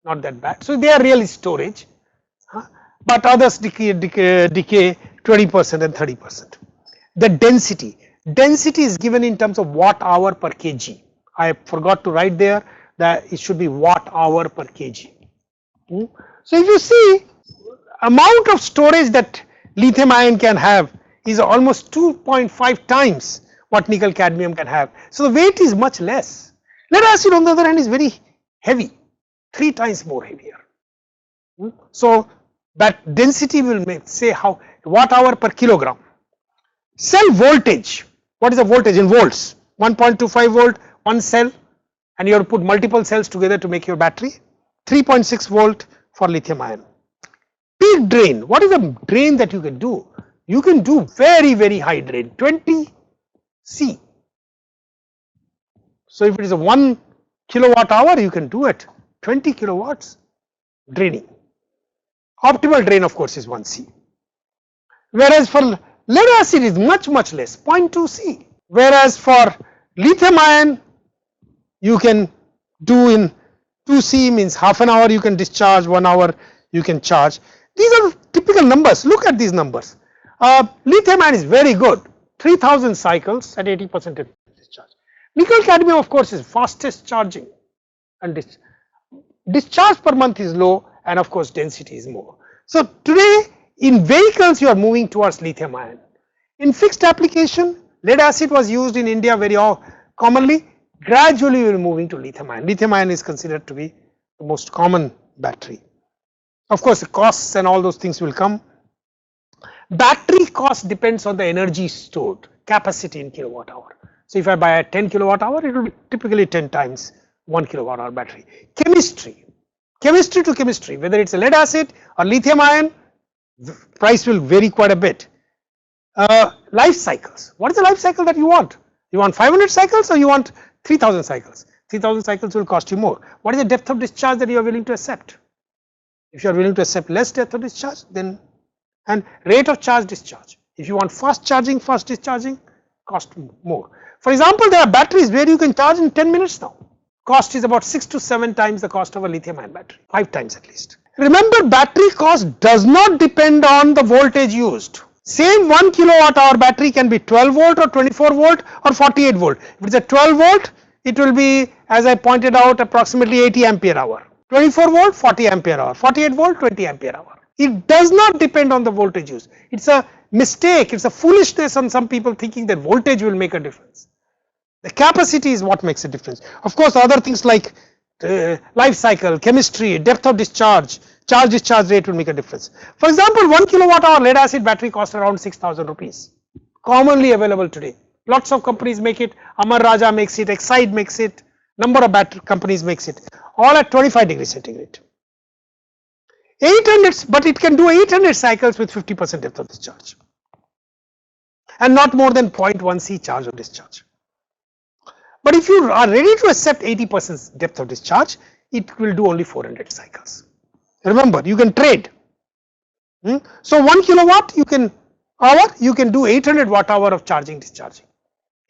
not that bad. So they are really storage, but others decay 20% and 30%. The density is given in terms of watt hour per kg. I forgot to write there that it should be watt hour per kg. So if you see, amount of storage that lithium ion can have is almost 2.5 times what nickel cadmium can have. So the weight is much less. Lead acid on the other hand is very heavy, 3 times more heavier. So that density will make, say, how watt hour per kilogram. Cell voltage, what is the voltage in volts? 1.25 volt, one cell, and you have to put multiple cells together to make your battery. 3.6 volt for lithium ion. Peak drain, what is the drain that you can do? You can do very, very high drain, 20 C. So if it is a 1 kilowatt hour, you can do it 20 kilowatts draining. Optimal drain of course is 1 C. Whereas for lead acid is much less, 0.2 C. Whereas for lithium ion, you can do in 2 C means half an hour you can discharge, 1 hour you can charge. These are typical numbers. Look at these numbers. Lithium ion is very good. 3000 cycles at 80% discharge. Nickel cadmium of course is fastest charging, and discharge per month is low, and of course density is more. So today in vehicles you are moving towards lithium ion. In fixed application, lead acid was used in India very commonly. Gradually we are moving to lithium ion. Lithium ion is considered to be the most common battery. Of course the costs and all those things will come. Battery cost depends on the energy stored, capacity in kilowatt hour. So if I buy a 10 kilowatt hour, it will be typically 10 times 1 kilowatt hour battery. Chemistry to chemistry, whether it's a lead acid or lithium ion, price will vary quite a bit. Life cycles, what is the life cycle that you want? You want 500 cycles or you want 3000 cycles? 3000 cycles will cost you more. What is the depth of discharge that you are willing to accept? If you are willing to accept less depth of discharge, then, and rate of charge discharge. If you want fast charging, fast discharging, cost more. For example, there are batteries where you can charge in 10 minutes now. Cost is about 6 to 7 times the cost of a lithium ion battery, 5 times at least. Remember, battery cost does not depend on the voltage used. Same 1 kilowatt hour battery can be 12 volt or 24 volt or 48 volt. If it's a 12 volt, it will be, as I pointed out, approximately 80 ampere hour. 24 volt, 40 ampere hour. 48 volt, 20 ampere hour. It does not depend on the voltage used. It's a mistake, it's a foolishness on some people thinking that voltage will make a difference. The capacity is what makes a difference. Of course, other things like life cycle, chemistry, depth of discharge, charge discharge rate will make a difference. For example, 1 kilowatt hour lead acid battery costs around 6,000 rupees. Commonly available today. Lots of companies make it. Amar Raja makes it, Exide makes it, number of battery companies makes it, all at 25 degrees centigrade. 800, but it can do 800 cycles with 50% depth of discharge, and not more than 0.1 C charge or discharge. But if you are ready to accept 80% depth of discharge, it will do only 400 cycles. Remember, you can trade. So 1 kilowatt you can do 800 watt hour of charging discharging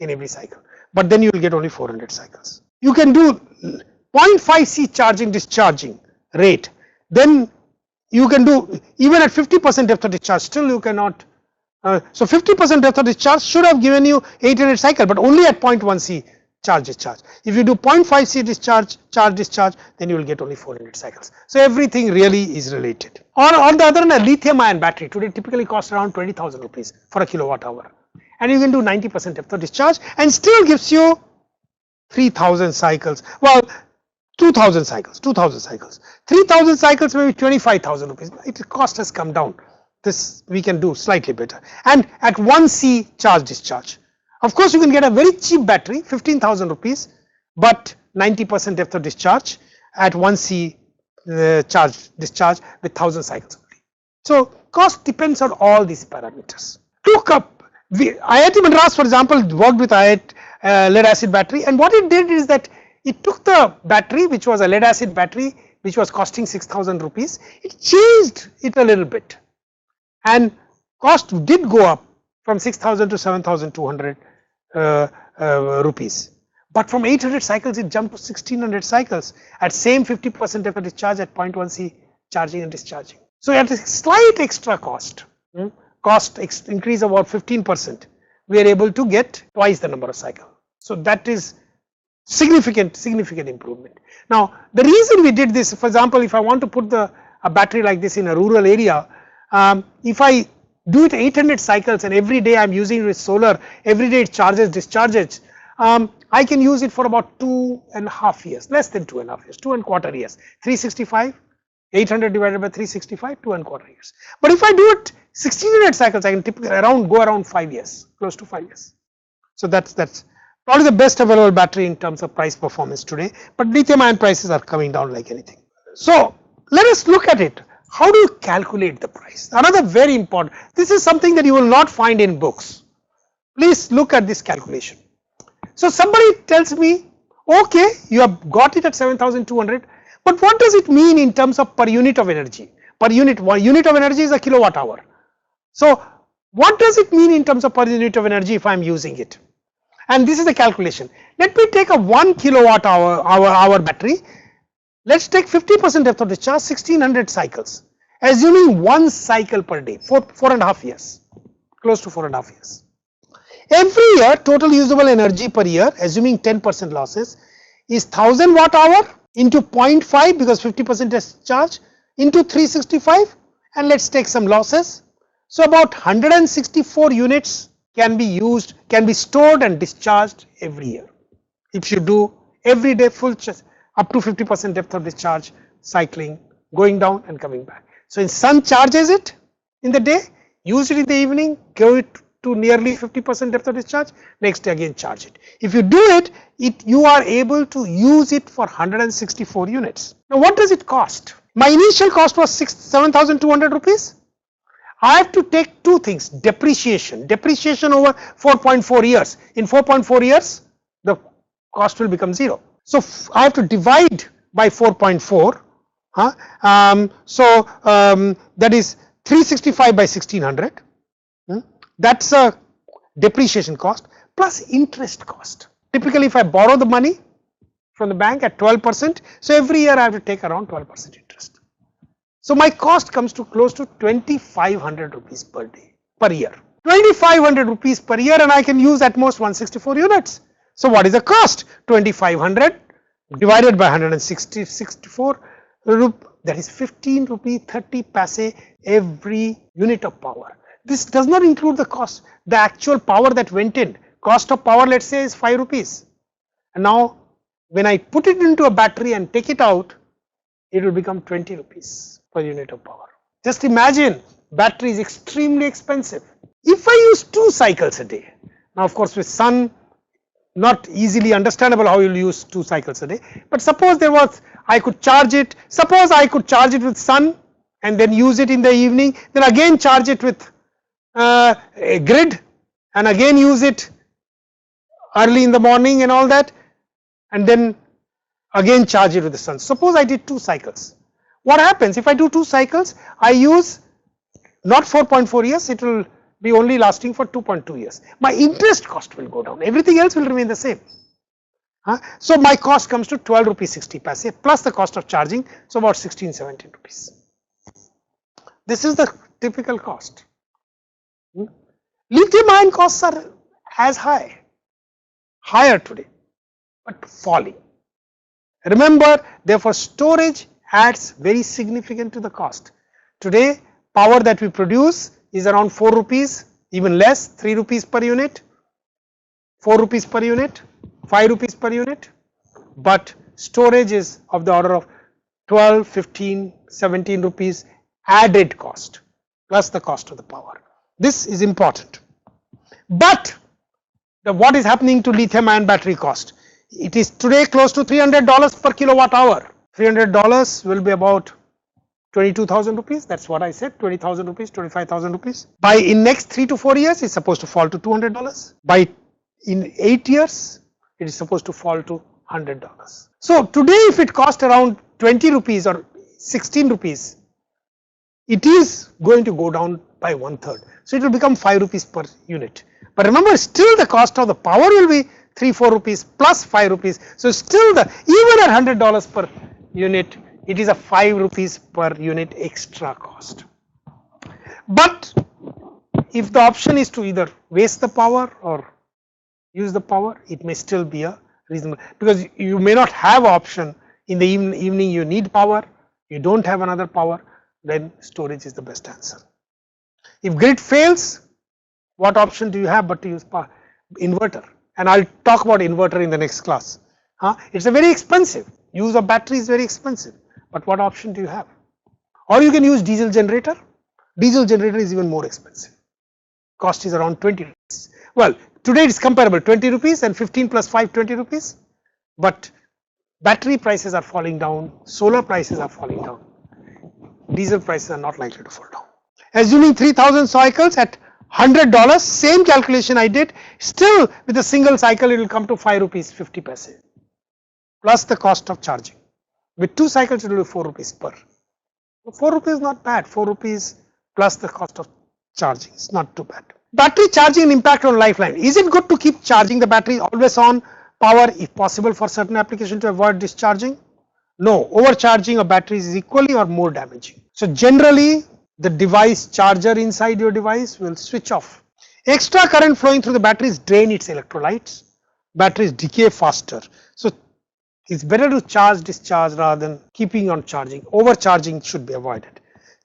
in every cycle, but then you will get only 400 cycles. You can do 0.5 C charging discharging rate, then you can do even at 50% depth of discharge, still you cannot. So 50% depth of discharge should have given you 800 cycle, but only at 0.1 C charge discharge. If you do 0.5 C charge discharge, then you will get only 400 cycles. So everything really is related. On the other hand, a lithium ion battery today typically costs around 20,000 rupees for a kilowatt hour, and you can do 90% depth of discharge and still gives you 3,000 cycles. Well, 2,000 cycles, 3,000 cycles, maybe 25,000 rupees. Its cost has come down. This we can do slightly better, and at 1 C charge discharge. Of course, you can get a very cheap battery, 15,000 rupees, but 90% depth of discharge at 1 C charge discharge with 1,000 cycles only. So cost depends on all these parameters. IIT Madras, for example, worked with lead acid battery, and what it did is that it took the battery, which was a lead acid battery, which was costing 6,000 rupees, it changed it a little bit, and cost did go up from 6,000 to 7,200 rupees. But from 800 cycles, it jumped to 1,600 cycles at same 50% depth of discharge at 0.1 C charging and discharging. So at a slight extra cost, increase of about 15%, we are able to get twice the number of cycles. So that is significant improvement. Now the reason we did this, for example, if I want to put a battery like this in a rural area, if I do it 800 cycles and every day I'm using it with solar, every day it charges, discharges, I can use it for about 2.5 years, less than 2.5 years, 2.25 years, 365, 800 divided by 365, 2.25 years. But if I do it 1,600 cycles, I can typically go around 5 years, close to 5 years. So that's probably the best available battery in terms of price performance today, but lithium ion prices are coming down like anything. So let us look at it. How do you calculate the price? Another very important, this is something that you will not find in books. Please look at this calculation. So somebody tells me, okay, you have got it at 7,200, but what does it mean in terms of per unit of energy? Per unit, 1 unit of energy is a kilowatt hour. So what does it mean in terms of per unit of energy if I am using it? And this is the calculation. Let me take a 1 kilowatt hour battery. Let's take 50% depth of discharge, 1,600 cycles, assuming 1 cycle per day, 4.5 years, close to 4.5 years. Every year total usable energy per year, assuming 10% losses, is 1000 watt hour into 0.5 because 50% is charge into 365, and let's take some losses. So about 164 units can be used, can be stored and discharged every year. If you do every day full up to 50% depth of discharge cycling, going down and coming back. So in sun charges it in the day, use it in the evening, go it to nearly 50% depth of discharge, next day again charge it. If you do it, you are able to use it for 164 units. Now what does it cost? My initial cost was 7,200 rupees. I have to take two things: depreciation over 4.4 years. In 4.4 years, the cost will become 0. So I have to divide by 4.4. That is 365 by 1600. That's a depreciation cost plus interest cost. Typically, if I borrow the money from the bank at 12%, so every year I have to take around 12% interest. So my cost comes to close to 2,500 rupees per year. 2,500 rupees per year, and I can use at most 164 units. So what is the cost? 2,500 divided by 164, that is 15 rupee 30 paise every unit of power. This does not include the cost, the actual power that went in. Cost of power, let's say, is 5 rupees. And now when I put it into a battery and take it out, it will become 20 rupees per unit of power. Just imagine, battery is extremely expensive. If I use 2 cycles a day, now of course with sun, not easily understandable how you will use 2 cycles a day, but suppose I could charge it, suppose I could charge it with sun and then use it in the evening, then again charge it with a grid and again use it early in the morning and all that, and then again charge it with the sun. Suppose I did 2 cycles. What happens if I do 2 cycles? I use not 4.4 years, it will be only lasting for 2.2 years. My interest cost will go down, everything else will remain the same. So my cost comes to 12 rupees 60 paise plus the cost of charging, so about 16-17 rupees. This is the typical cost. Lithium ion costs are as higher today, but falling. Remember, therefore storage adds very significant to the cost. Today power that we produce is around 4 rupees, even less, 3 rupees per unit, 4 rupees per unit, 5 rupees per unit, but storage is of the order of 12, 15, 17 rupees added cost plus the cost of the power. This is important. But what is happening to lithium ion battery cost? It is today close to $300 per kilowatt hour. $300 will be about 22,000 rupees. That's what I said, 20,000 rupees, 25,000 rupees. In next 3 to 4 years, it's supposed to fall to $200. In 8 years, it is supposed to fall to $100. So today, if it costs around 20 rupees or 16 rupees, it is going to go down by 1/3. So it will become 5 rupees per unit. But remember, still the cost of the power will be 3-4 rupees plus 5 rupees. So still even at $100 per unit, it is a 5 rupees per unit extra cost. But if the option is to either waste the power or use the power, it may still be a reasonable, because you may not have option in the evening you need power, you don't have another power, then storage is the best answer. If grid fails, what option do you have but to use power? Inverter, and I'll talk about inverter in the next class. It's a very expensive, use of battery is very expensive, but what option do you have? Or you can use diesel generator. Diesel generator is even more expensive, cost is around 20 rupees. Well, today it's comparable, 20 rupees and 15 plus 5, 20 rupees, but battery prices are falling down, solar prices are falling down, diesel prices are not likely to fall down. Assuming 3,000 cycles at $100, same calculation I did, still with a single cycle it will come to 5 rupees 50 paise plus the cost of charging. With 2 cycles it will be 4 rupees per. 4 rupees is not bad, 4 rupees plus the cost of charging is not too bad. Battery charging impact on lifeline. Is it good to keep charging the battery always on power if possible for certain application to avoid discharging? No, overcharging of batteries is equally or more damaging. So generally the device charger inside your device will switch off Extra current flowing through the batteries drain its electrolytes. Batteries decay faster. So it's better to charge discharge rather than keeping on charging. Overcharging should be avoided.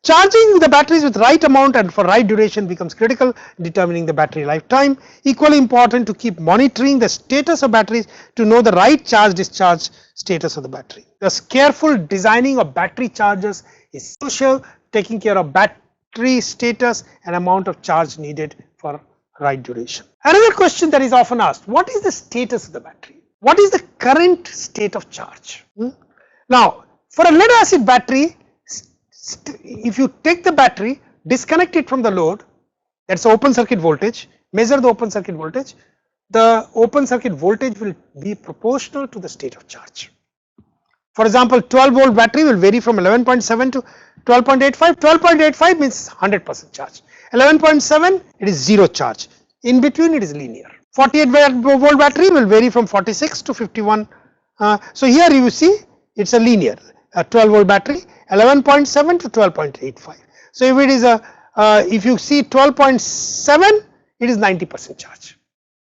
Charging the batteries with right amount and for right duration becomes critical in determining the battery lifetime. Equally important to keep monitoring the status of batteries to know the right charge discharge status of the battery. Thus careful designing of battery chargers is crucial, taking care of battery status and amount of charge needed for right duration. Another question that is often asked, what is the status of the battery? What is the current state of charge? Now, for a lead acid battery, if you take the battery, disconnect it from the load, that's open circuit voltage, measure the open circuit voltage, the open circuit voltage will be proportional to the state of charge. For example, 12 volt battery will vary from 11.7 to 12.85. 12.85 means 100% charge. 11.7 it is 0 charge. In between it is linear. 48 volt battery will vary from 46 to 51. So here you see it's a linear. A 12 volt battery 11.7 to 12.85. So if it is a if you see 12.7 it is 90% charge.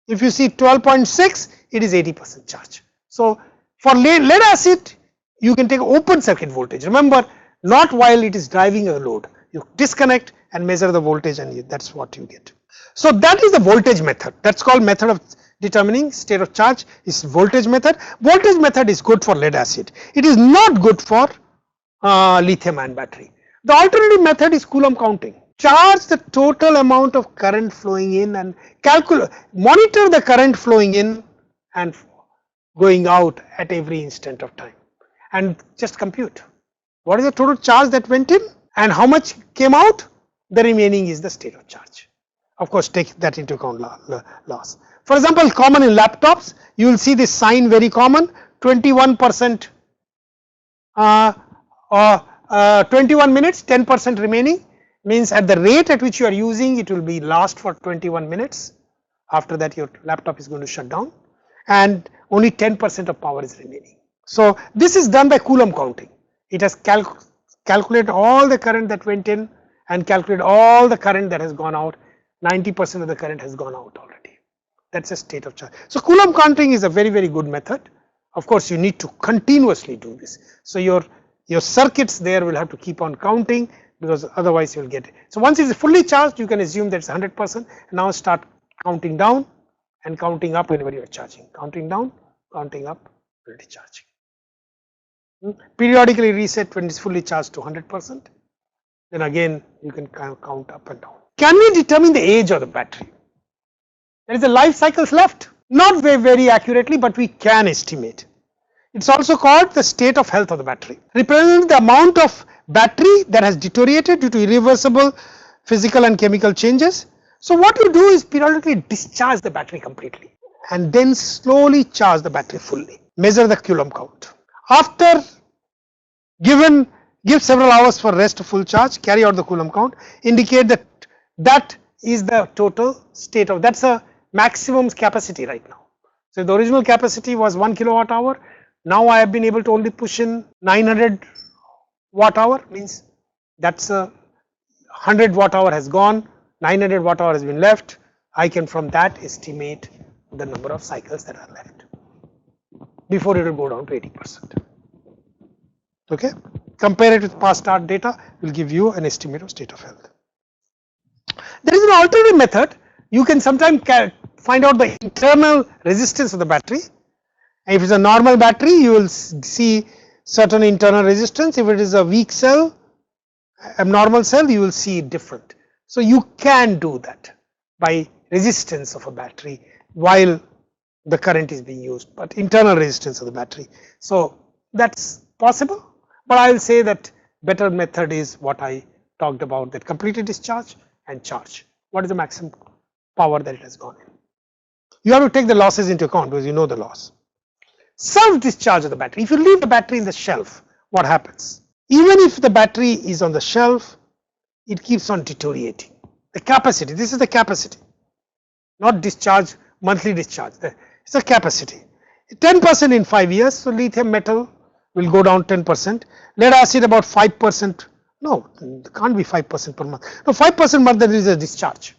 If you see 12.6 it is 80% charge. So for lead acid you can take open circuit voltage. Remember, not while it is driving a load. You disconnect and measure the voltage and that's what you get. So that is the voltage method. That's called method of determining state of charge is voltage method. Voltage method is good for lead acid. It is not good for lithium ion battery. The alternative method is Coulomb counting. Charge the total amount of current flowing in and monitor the current flowing in and going out at every instant of time and just compute what is the total charge that went in and how much came out. The remaining is the state of charge. Of course, take that into account loss. For example, common in laptops, you will see this sign very common, 21% 21 minutes, 10% remaining, means at the rate at which you are using it will be last for 21 minutes. After that your laptop is going to shut down and only 10% of power is remaining. So this is done by Coulomb counting. It has calculated all the current that went in and calculated all the current that has gone out. 90% of the current has gone out already. That's a state of charge. So Coulomb counting is a very, very good method. Of course, you need to continuously do this. So your circuits there will have to keep on counting because otherwise you will get it. So once it is fully charged, you can assume that it's 100%. Now start counting down and counting up whenever you are charging. Counting down, counting up, already charging. Periodically reset when it's fully charged to 100%. Then again you can count up and down. Can we determine the age of the battery? There is a life cycles left. Not very, very accurately, but we can estimate. It's also called the state of health of the battery. Represents the amount of battery that has deteriorated due to irreversible physical and chemical changes. So what you do is periodically discharge the battery completely and then slowly charge the battery fully. Measure the Coulomb count. After give several hours for rest to full charge, carry out the Coulomb count, indicate that that is the total state of, that's a maximum capacity right now. So the original capacity was 1 kilowatt hour. Now I have been able to only push in 900 watt hour, means that's a 100 watt hour has gone, 900 watt hour has been left. I can from that estimate the number of cycles that are left before it will go down to 80%. Okay, compare it with past start data will give you an estimate of state of health. There is an alternative method. You can sometimes find out the internal resistance of the battery. If it's a normal battery, you will see certain internal resistance. If it is a weak cell, abnormal cell, you will see it different. So you can do that by resistance of a battery while the current is being used, but internal resistance of the battery. So that's possible, but I will say that better method is what I talked about, that completed discharge and charge. What is the maximum power that it has gone in? You have to take the losses into account because you know the loss. Self discharge of the battery. If you leave the battery in the shelf, what happens? Even if the battery is on the shelf, it keeps on deteriorating. The capacity, this is the capacity, not discharge, monthly discharge. It's a capacity. 10% in 5 years, so lithium metal will go down 10%. Lead acid about 5%. No, it can't be 5% per month. No, 5% month there is a discharge.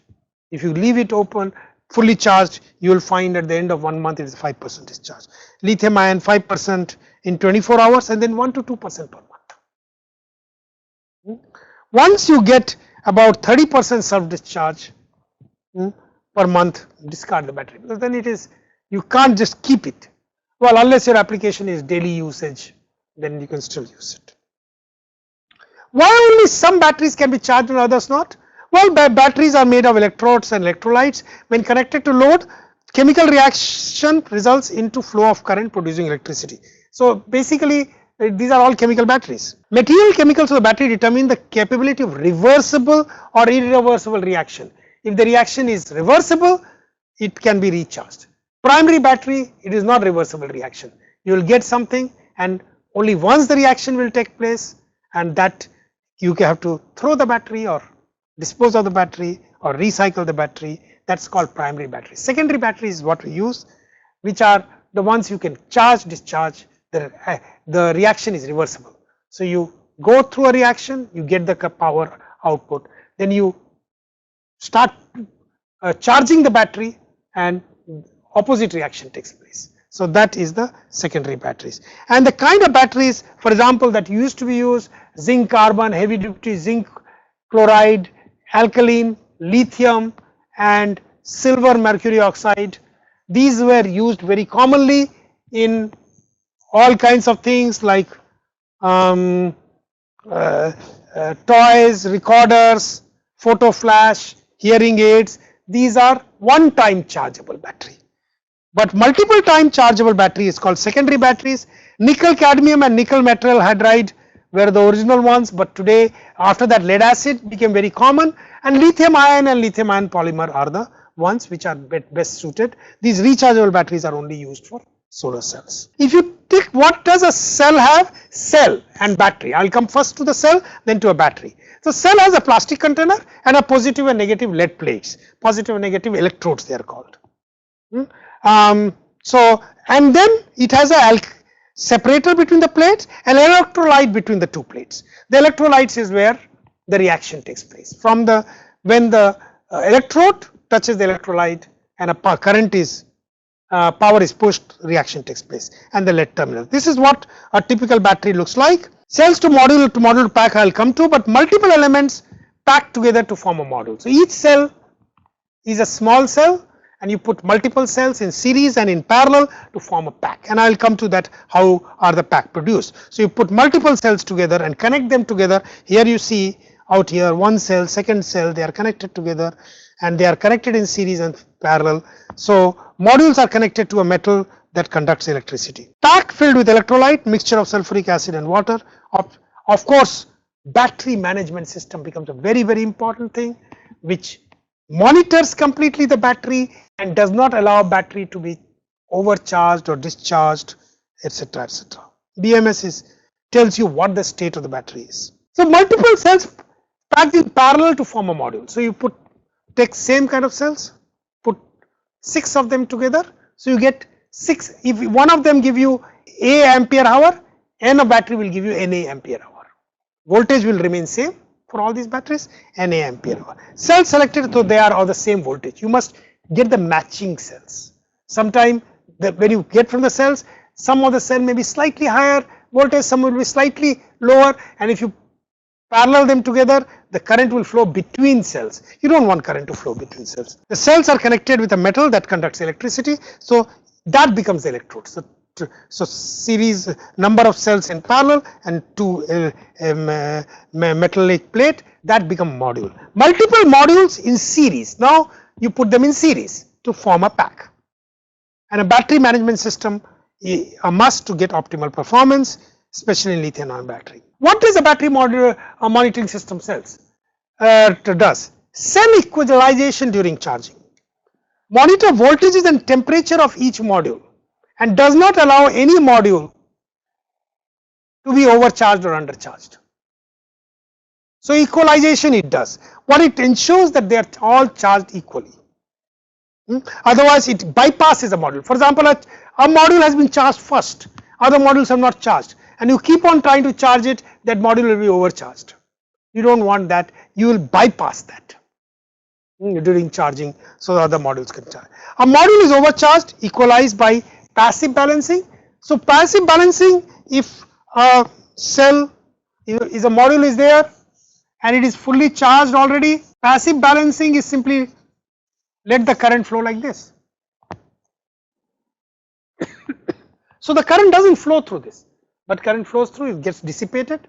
If you leave it open, fully charged, you will find at the end of 1 month it is 5% discharge. Lithium ion 5% in 24 hours and then 1 to 2% per month. Once you get about 30% self discharge per month, discard the battery, because then it is, you can't just keep it. Well, unless your application is daily usage, then you can still use it. Why only some batteries can be charged and others not? Well, batteries are made of electrodes and electrolytes. When connected to load, chemical reaction results into flow of current producing electricity. So basically, these are all chemical batteries. Material chemicals of the battery determine the capability of reversible or irreversible reaction. If the reaction is reversible, it can be recharged. Primary battery, it is not reversible reaction. You will get something and only once the reaction will take place, and that you have to throw the battery or dispose of the battery or recycle the battery. That's called primary battery. Secondary battery is what we use, which are the ones you can charge, discharge. The reaction is reversible. So you go through a reaction, you get the power output, then you start charging the battery and opposite reaction takes place. So that is the secondary batteries. And the kind of batteries, for example, that used to be used, zinc carbon, heavy duty zinc chloride, alkaline, lithium and silver mercury oxide. These were used very commonly in all kinds of things like toys, recorders, photo flash, hearing aids. These are one time chargeable battery. But multiple time chargeable battery is called secondary batteries. Nickel cadmium and nickel metal hydride were the original ones, but today after that lead acid became very common, and lithium ion and lithium ion polymer are the ones which are best suited. These rechargeable batteries are only used for solar cells. If you take what does a cell have? Cell and battery. I will come first to the cell, then to a battery. So cell has a plastic container and a positive and negative lead plates. Positive and negative electrodes they are called. And then it has a separator between the plates and electrolyte between the two plates. The electrolytes is where the reaction takes place. From the when the electrode touches the electrolyte and a current is power is pushed, reaction takes place, and the lead terminal. This is what a typical battery looks like. Cells to module pack I will come to, but multiple elements packed together to form a module. So each cell is a small cell, and you put multiple cells in series and in parallel to form a pack, and I will come to that how are the pack produced. So you put multiple cells together and connect them together. Here you see out here one cell, second cell, they are connected together and they are connected in series and parallel. So modules are connected to a metal that conducts electricity. Pack filled with electrolyte, mixture of sulfuric acid and water. Of course, battery management system becomes a very important thing, which monitors completely the battery and does not allow battery to be overcharged or discharged, etc., etc. BMS tells you what the state of the battery is. So multiple cells packed in parallel to form a module. So you take same kind of cells, put 6 of them together. So you get 6. If one of them give you A ampere hour, N of battery will give you NA ampere hour. Voltage will remain same for all these batteries, NA ampere hour. Cells selected, so they are of the same voltage. You must get the matching cells. Sometime when you get from the cells, some of the cell may be slightly higher voltage, some will be slightly lower, and if you parallel them together, the current will flow between cells. You don't want current to flow between cells. The cells are connected with a metal that conducts electricity, so that becomes the electrode. So series number of cells in parallel and two metallic plate, that become module. Multiple modules in series. Now you put them in series to form a pack. And a battery management system is a must to get optimal performance, especially in lithium-ion battery. What does a battery monitoring system does? Cell equalization during charging. Monitor voltages and temperature of each module and does not allow any module to be overcharged or undercharged. So equalization it does. What it ensures that they are all charged equally. Otherwise it bypasses a module. For example, a module has been charged first, other modules have not charged, and you keep on trying to charge it, that module will be overcharged. You don't want that, you will bypass that. during charging, so the other modules can charge. A module is overcharged, equalized by passive balancing. So passive balancing, if a cell is a module is there and it is fully charged already, passive balancing is simply let the current flow like this. So the current doesn't flow through this, but current flows through, it gets dissipated.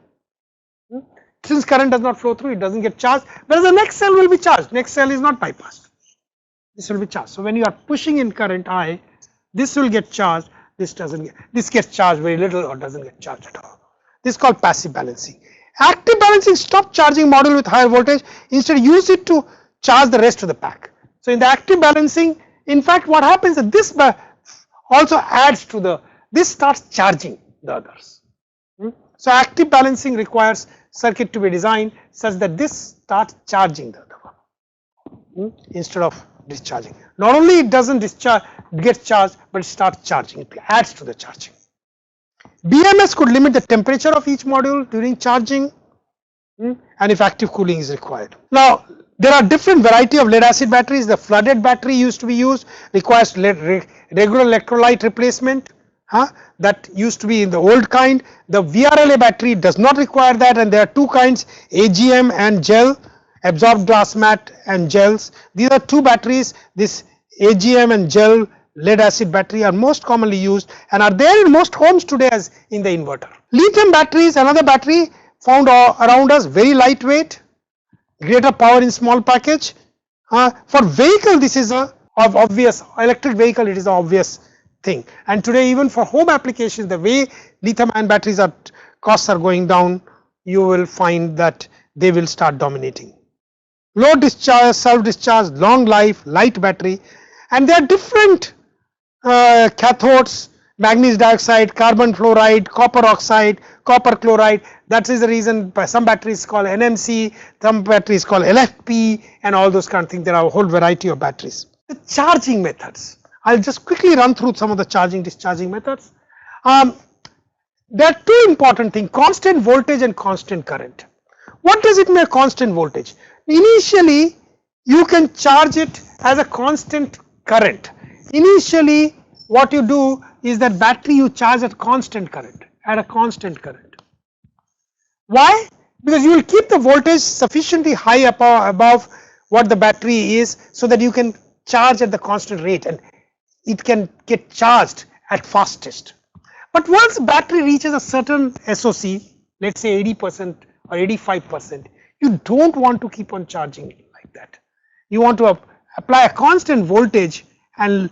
Since current does not flow through, it doesn't get charged, whereas the next cell will be charged. Next cell is not bypassed. This will be charged. So when you are pushing in current I, this will get charged, this doesn't get, this gets charged very little or doesn't get charged at all. This is called passive balancing. Active balancing, stop charging module with higher voltage, instead use it to charge the rest of the pack. So in the active balancing, in fact what happens is this also adds to the, this starts charging the others. So active balancing requires circuit to be designed such that this starts charging the other one instead of discharging. Not only it doesn't discharge, get charged, but it starts charging, it adds to the charging. BMS could limit the temperature of each module during charging and if active cooling is required. Now there are different variety of lead acid batteries. The flooded battery used to be used, requires regular electrolyte replacement. That used to be in the old kind. The VRLA battery does not require that, and there are two kinds, AGM and gel, absorbed glass mat and gels. These are two batteries. This AGM and gel lead acid battery are most commonly used and are there in most homes today as in the inverter. Lithium battery is another battery found around us, very lightweight, greater power in small package. For vehicle, this is a obvious, electric vehicle, it is an obvious thing. And today even for home applications, the way lithium ion batteries are, costs are going down, you will find that they will start dominating. Low discharge, self discharge, long life, light battery, and there are different cathodes, manganese dioxide, carbon fluoride, copper oxide, copper chloride. That is the reason some batteries called NMC, some batteries called LFP, and all those kind of things. There are a whole variety of batteries. The charging methods, I'll just quickly run through some of the charging discharging methods. There are two important things, constant voltage and constant current. What does it mean, constant voltage? Initially you can charge it as a constant current. Initially what you do is that battery you charge at constant current, Why? Because you will keep the voltage sufficiently high above what the battery is, so that you can charge at the constant rate and it can get charged at fastest. But once battery reaches a certain SOC, let's say 80% or 85%, you don't want to keep on charging it like that. You want to apply a constant voltage and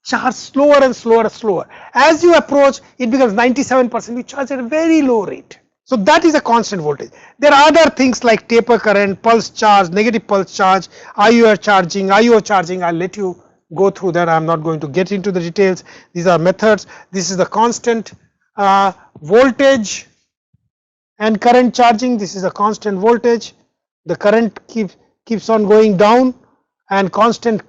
charge slower and slower. As you approach, it becomes 97%, you charge at a very low rate. So that is a constant voltage. There are other things like taper current, pulse charge, negative pulse charge, IO charging. I'll let you go through that. I'm not going to get into the details. These are methods. This is the constant voltage and current charging. This is a constant voltage. The current keeps on going down, and constant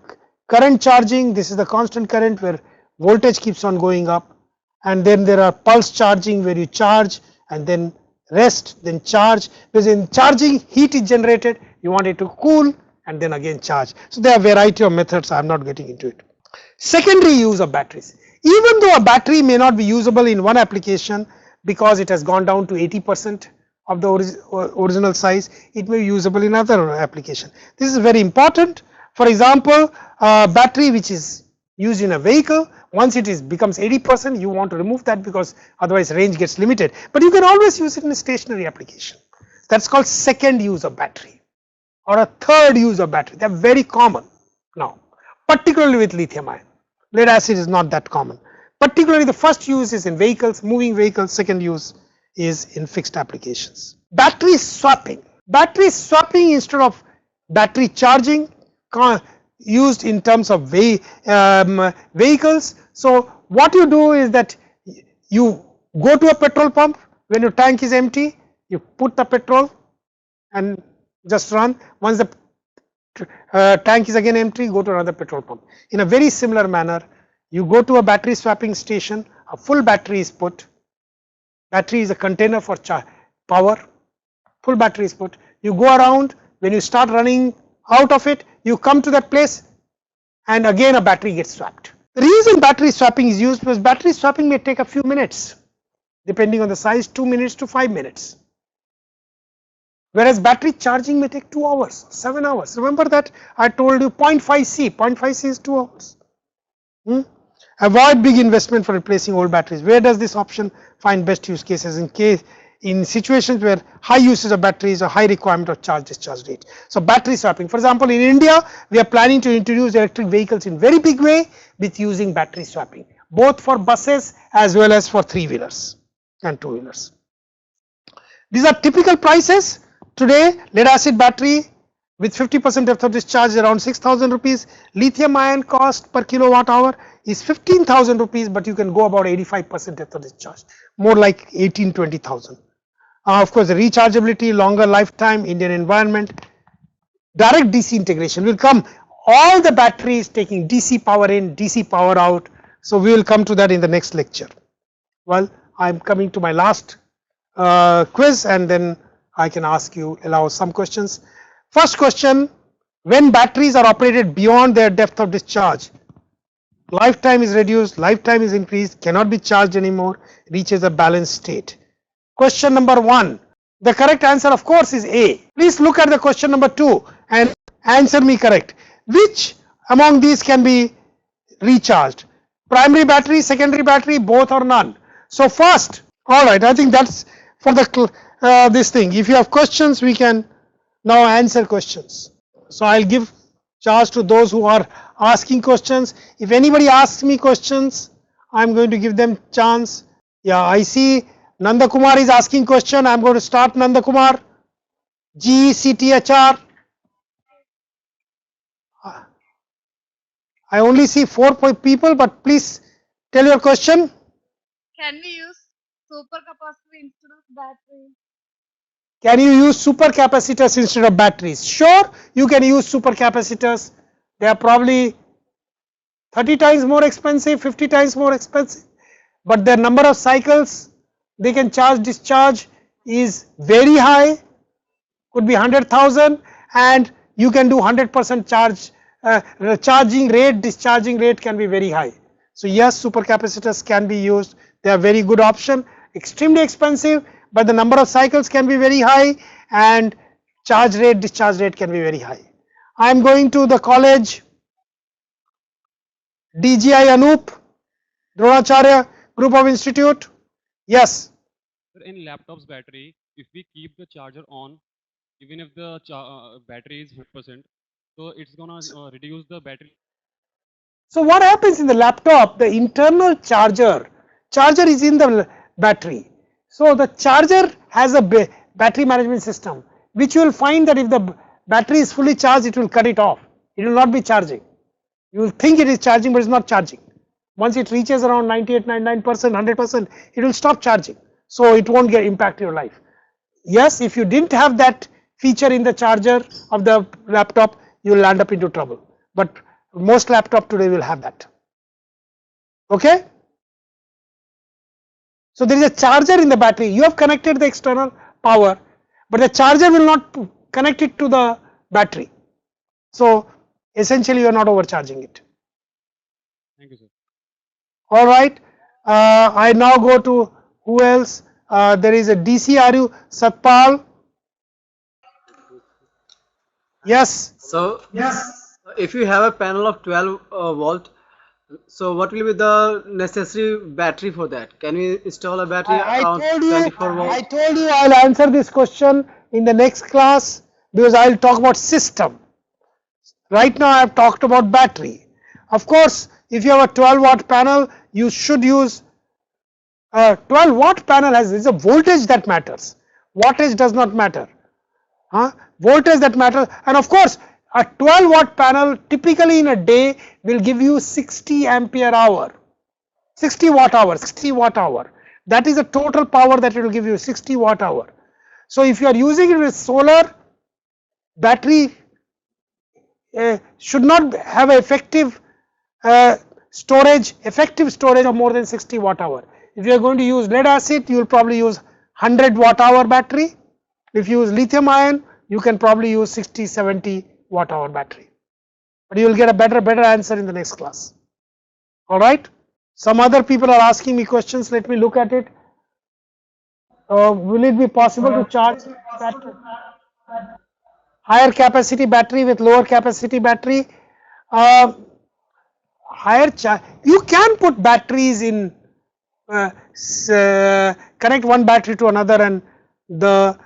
current charging. This is the constant current where voltage keeps on going up. And then there are pulse charging where you charge and then rest, then charge. Because in charging, heat is generated, you want it to cool and then again charge. So there are a variety of methods, I am not getting into it. Secondary use of batteries. Even though a battery may not be usable in one application because it has gone down to 80% of the original size, it may be usable in other application. This is very important. For example, a battery which is used in a vehicle, once it becomes 80%, you want to remove that because otherwise range gets limited. But you can always use it in a stationary application. That's called second use of battery or a third use of battery. They are very common now, particularly with lithium ion. Lead acid is not that common. Particularly the first use is in vehicles, moving vehicles, second use is in fixed applications. Battery swapping. Battery swapping instead of battery charging used in terms of vehicles. So what you do is that you go to a petrol pump when your tank is empty, you put the petrol and just run. Once the tank is again empty, go to another petrol pump. In a very similar manner, you go to a battery swapping station, a full battery is put. Battery is a container for power, full battery is put. You go around, when you start running out of it, you come to that place and again a battery gets swapped. The reason battery swapping is used because battery swapping may take a few minutes, depending on the size, 2 minutes to 5 minutes. Whereas battery charging may take 2 hours, 7 hours. Remember that I told you 0.5 C, 0.5 C is 2 hours. Avoid big investment for replacing old batteries. Where does this option find best use cases? In situations where high usage of batteries or high requirement of charge discharge rate. So battery swapping. For example, in India, we are planning to introduce electric vehicles in very big way with using battery swapping, both for buses as well as for 3-wheelers and 2-wheelers. These are typical prices. Today, lead acid battery with 50% depth of discharge around 6,000 rupees. Lithium ion cost per kilowatt hour is 15,000 rupees, but you can go about 85% depth of discharge, more like 18-20,000. Of course, the rechargeability, longer lifetime, Indian environment, direct DC integration will come. All the batteries taking DC power in, DC power out. So we will come to that in the next lecture. Well, I am coming to my last quiz, and then I can allow some questions. First question: when batteries are operated beyond their depth of discharge, lifetime is reduced, lifetime is increased, cannot be charged anymore, reaches a balanced state. Question number 1. The correct answer, of course, is A. Please look at the question number 2 and answer me correct. Which among these can be recharged? Primary battery, secondary battery, both or none? So first, all right, I think that's for the this thing. If you have questions, we can now answer questions. So I'll give charge to those who are asking questions. If anybody asks me questions, I'm going to give them chance. Yeah, I see Nanda Kumar is asking question. I'm going to start Nanda Kumar. GCTHR. I only see 4 people, but please tell your question. Can we use supercapacitor instead of battery? Can you use supercapacitors instead of batteries? Sure, you can use supercapacitors. They are probably 30 times more expensive, 50 times more expensive, but their number of cycles they can charge discharge is very high, could be 100,000, and you can do 100% charge. Charging rate, discharging rate can be very high. So yes, supercapacitors can be used. They are very good option. Extremely expensive, but the number of cycles can be very high, and charge rate, discharge rate can be very high. I am going to the college. DGI Anup, Dronacharya Group of Institute. Yes. In laptop's battery, if we keep the charger on, even if the battery is 100%, so it's gonna reduce the battery. So what happens in the laptop? The internal charger is in the battery. So the charger has a battery management system, which you will find that if the battery is fully charged, it will cut it off. It will not be charging. You will think it is charging, but it's not charging. Once it reaches around 98, 99%, 100%, it will stop charging. So it won't impact your life. Yes, if you didn't have that feature in the charger of the laptop, you will land up into trouble. But most laptop today will have that. Okay? So there is a charger in the battery. You have connected the external power, but the charger will not connect it to the battery. So essentially you are not overcharging it. Thank you, sir. All right. I now go to who else? There is a DCRU, Satpal. Yes. So yes, if you have a panel of 12 volt, so what will be the necessary battery for that? Can we install a battery around 24 volt? I told you I'll answer this question in the next class, because I'll talk about system. Right now I have talked about battery. Of course, if you have a 12 watt panel, you should use 12 watt panel is a voltage that matters. Wattage does not matter. Voltage that matters. And of course, a 12 watt panel typically in a day will give you 60 ampere hour. 60 watt hour. That is the total power that it will give you, 60 watt hour. So if you are using it with solar, battery should not have effective storage of more than 60 watt hour. If you are going to use lead acid, you will probably use 100 watt hour battery. If you use lithium ion, you can probably use 60-70 watt hour battery. but you will get a better answer in the next class. All right. Some other people are asking me questions. Let me look at it. Will it be possible to charge higher capacity battery with lower capacity battery? You can put batteries in, connect one battery to another, and the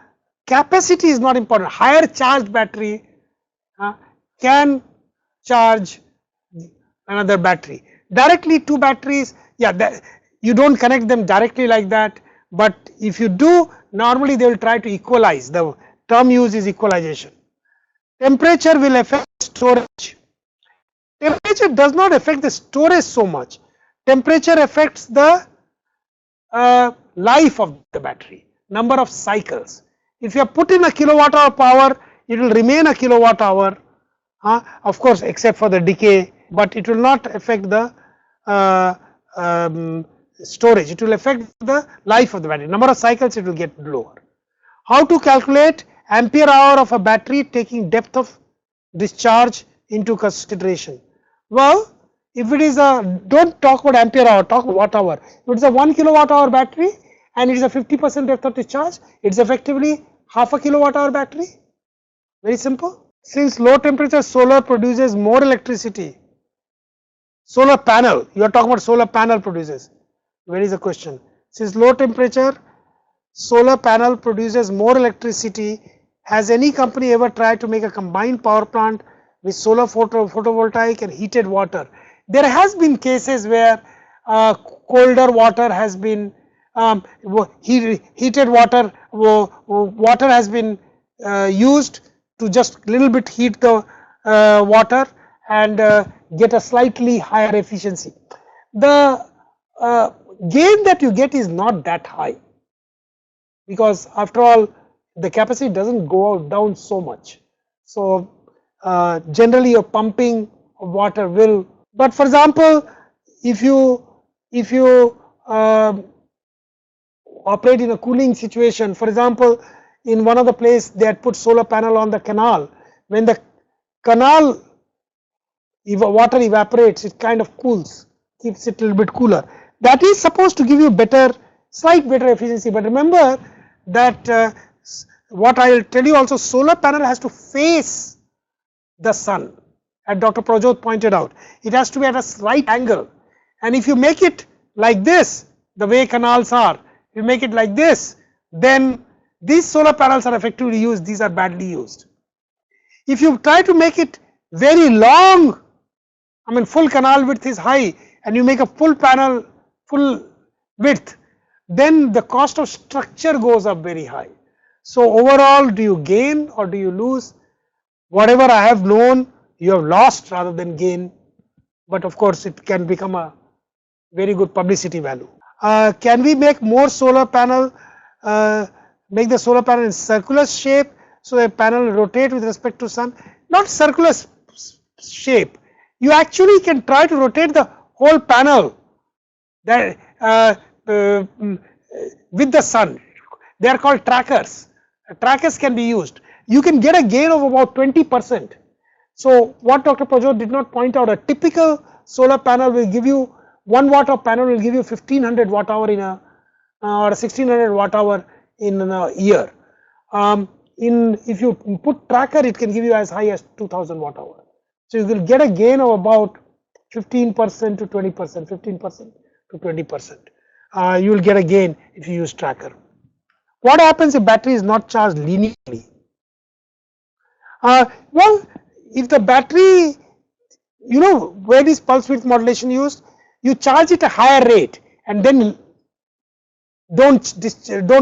capacity is not important. Higher charged battery can charge another battery. Directly two batteries, yeah, you don't connect them directly like that, but if you do, normally they will try to equalize. The term used is equalization. Temperature will affect storage. Temperature does not affect the storage so much. Temperature affects the life of the battery, number of cycles. If you have put in a kilowatt hour power, it will remain a kilowatt hour, of course, except for the decay, but it will not affect the storage. It will affect the life of the battery. Number of cycles, it will get lower. How to calculate ampere hour of a battery taking depth of discharge into consideration? Well, if it is a, don't talk about ampere hour, talk about watt hour. If it is a 1 kilowatt hour battery and it is a 50% depth of discharge, it is effectively half a kilowatt hour battery. Very simple. Since low temperature solar produces more electricity, solar panel, you are talking about solar panel produces. Where is the question? Since low temperature solar panel produces more electricity, has any company ever tried to make a combined power plant with solar photovoltaic and heated water? There has been cases where colder water has been heated water, water has been used to just little bit heat the water and get a slightly higher efficiency. The gain that you get is not that high, because after all the capacity doesn't go down so much. So generally your pumping of water will, but for example, if you operate in a cooling situation, for example, in one of the place they had put solar panel on the canal. When the canal water evaporates, it kind of cools, keeps it a little bit cooler. That is supposed to give you slight better efficiency. But remember that what I will tell you also, solar panel has to face the sun, as Dr. Prajot pointed out. It has to be at a slight angle, and if you make it like this, the way canals are, if you make it like this, then these solar panels are effectively used, these are badly used. If you try to make it very long, I mean full canal width is high, and you make a full panel full width, then the cost of structure goes up very high. So overall, do you gain or do you lose? Whatever I have known, you have lost rather than gain, but of course it can become a very good publicity value. Can we make more solar panel, make the solar panel in circular shape so the panel will rotate with respect to sun? Not circular shape, you actually can try to rotate the whole panel that with the sun. They are called trackers. Trackers can be used. You can get a gain of about 20%. So what Dr. Prajot did not point out, a typical solar panel will give you 1 watt of panel will give you 1500 watt hour in a or 1600 watt hour in a year. If you put tracker, it can give you as high as 2000 watt hour. So you will get a gain of about 15% to 20%, 15% to 20%. You will get a gain if you use tracker. What happens if battery is not charged linearly? Well, if the battery, you know where is pulse width modulation used? You charge it a higher rate and then don't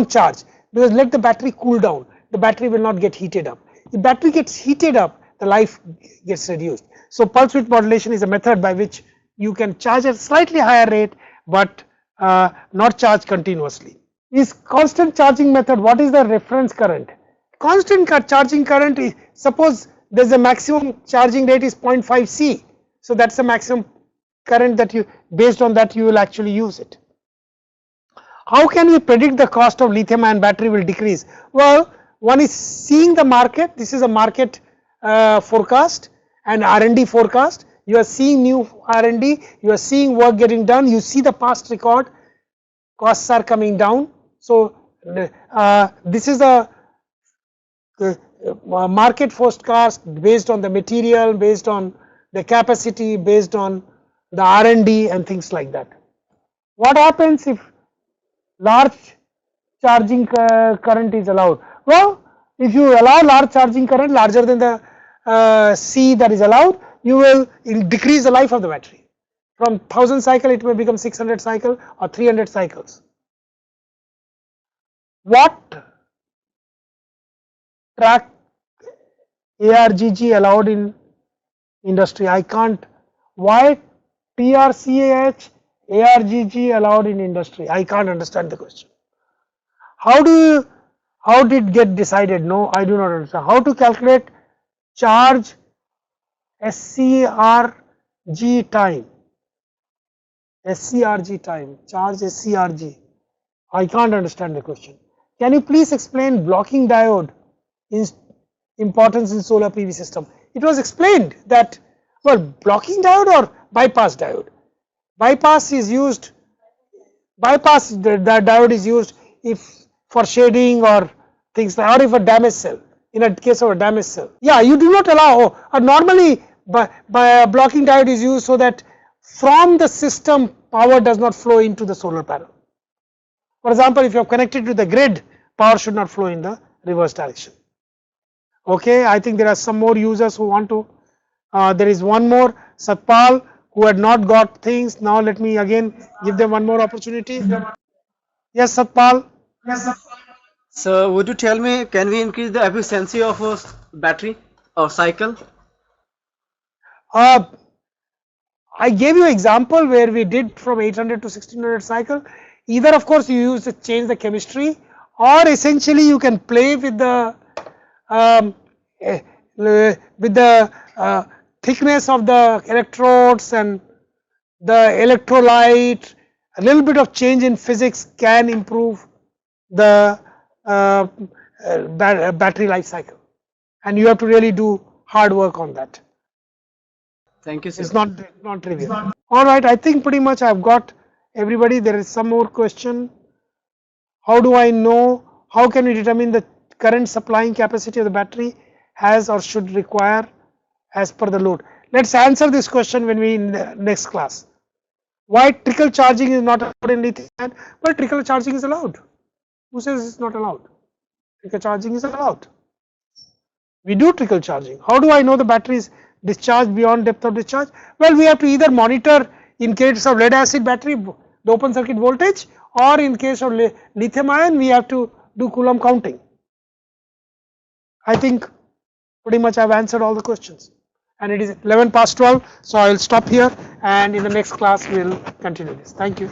charge, because let the battery cool down. The battery will not get heated up. If battery gets heated up, the life gets reduced. So pulse width modulation is a method by which you can charge at slightly higher rate but not charge continuously. Is constant charging method, what is the reference current? Constant charging current is, suppose there is a maximum charging rate is 0.5 C. So that's the maximum current that you, based on that you will actually use it. How can we predict the cost of lithium ion battery will decrease? Well, one is seeing the market. This is a market forecast, and R&D forecast. You are seeing new R&D, you are seeing work getting done, you see the past record, costs are coming down. So this is a market forecast based on the material, based on the capacity, based on the R&D and things like that. What happens if large charging current is allowed? Well, if you allow large charging current larger than the C that is allowed, you will decrease the life of the battery. From 1000 cycle it may become 600 cycle or 300 cycles. What track ARGG allowed in industry? I can't. Why TRCAH ARGG allowed in industry? I can't understand the question. How did get decided? No, I do not understand. How to calculate charge SCRG time? SCRG time, charge SCRG. I can't understand the question. Can you please explain blocking diode importance in solar PV system? It was explained that, well, blocking diode or bypass diode. Bypass is used, the diode is used if for shading or things like, or if a damaged cell, in a case of a damaged cell. Yeah, you do not allow, normally by blocking diode is used so that from the system power does not flow into the solar panel. For example, if you are connected to the grid, power should not flow in the reverse direction. Okay, I think there are some more users who want to, there is one more, Satpal, who had not got things. Now let me again give them one more opportunity. Yes, Satpal. So would you tell me, can we increase the efficiency of a battery or cycle? I gave you an example where we did from 800 to 1600 cycle. Either of course you use to change the chemistry, or essentially you can play with the thickness of the electrodes and the electrolyte. A little bit of change in physics can improve the battery life cycle, and you have to really do hard work on that. Thank you, sir. It's not trivial. All right, I think pretty much I've got everybody. There is some more question. How do I know? How can we determine the current supplying capacity of the battery has or should require as per the load? Let's answer this question when we in the next class. Why trickle charging is not allowed in lithium ion? Well, trickle charging is allowed. Who says it's not allowed? Trickle charging is allowed. We do trickle charging. How do I know the battery is discharged beyond depth of discharge? Well, we have to either monitor, in case of lead acid battery, the open circuit voltage, or in case of lithium ion, we have to do Coulomb counting. I think pretty much I've answered all the questions, and it is 11 past 12, so I will stop here, and in the next class we will continue this. Thank you.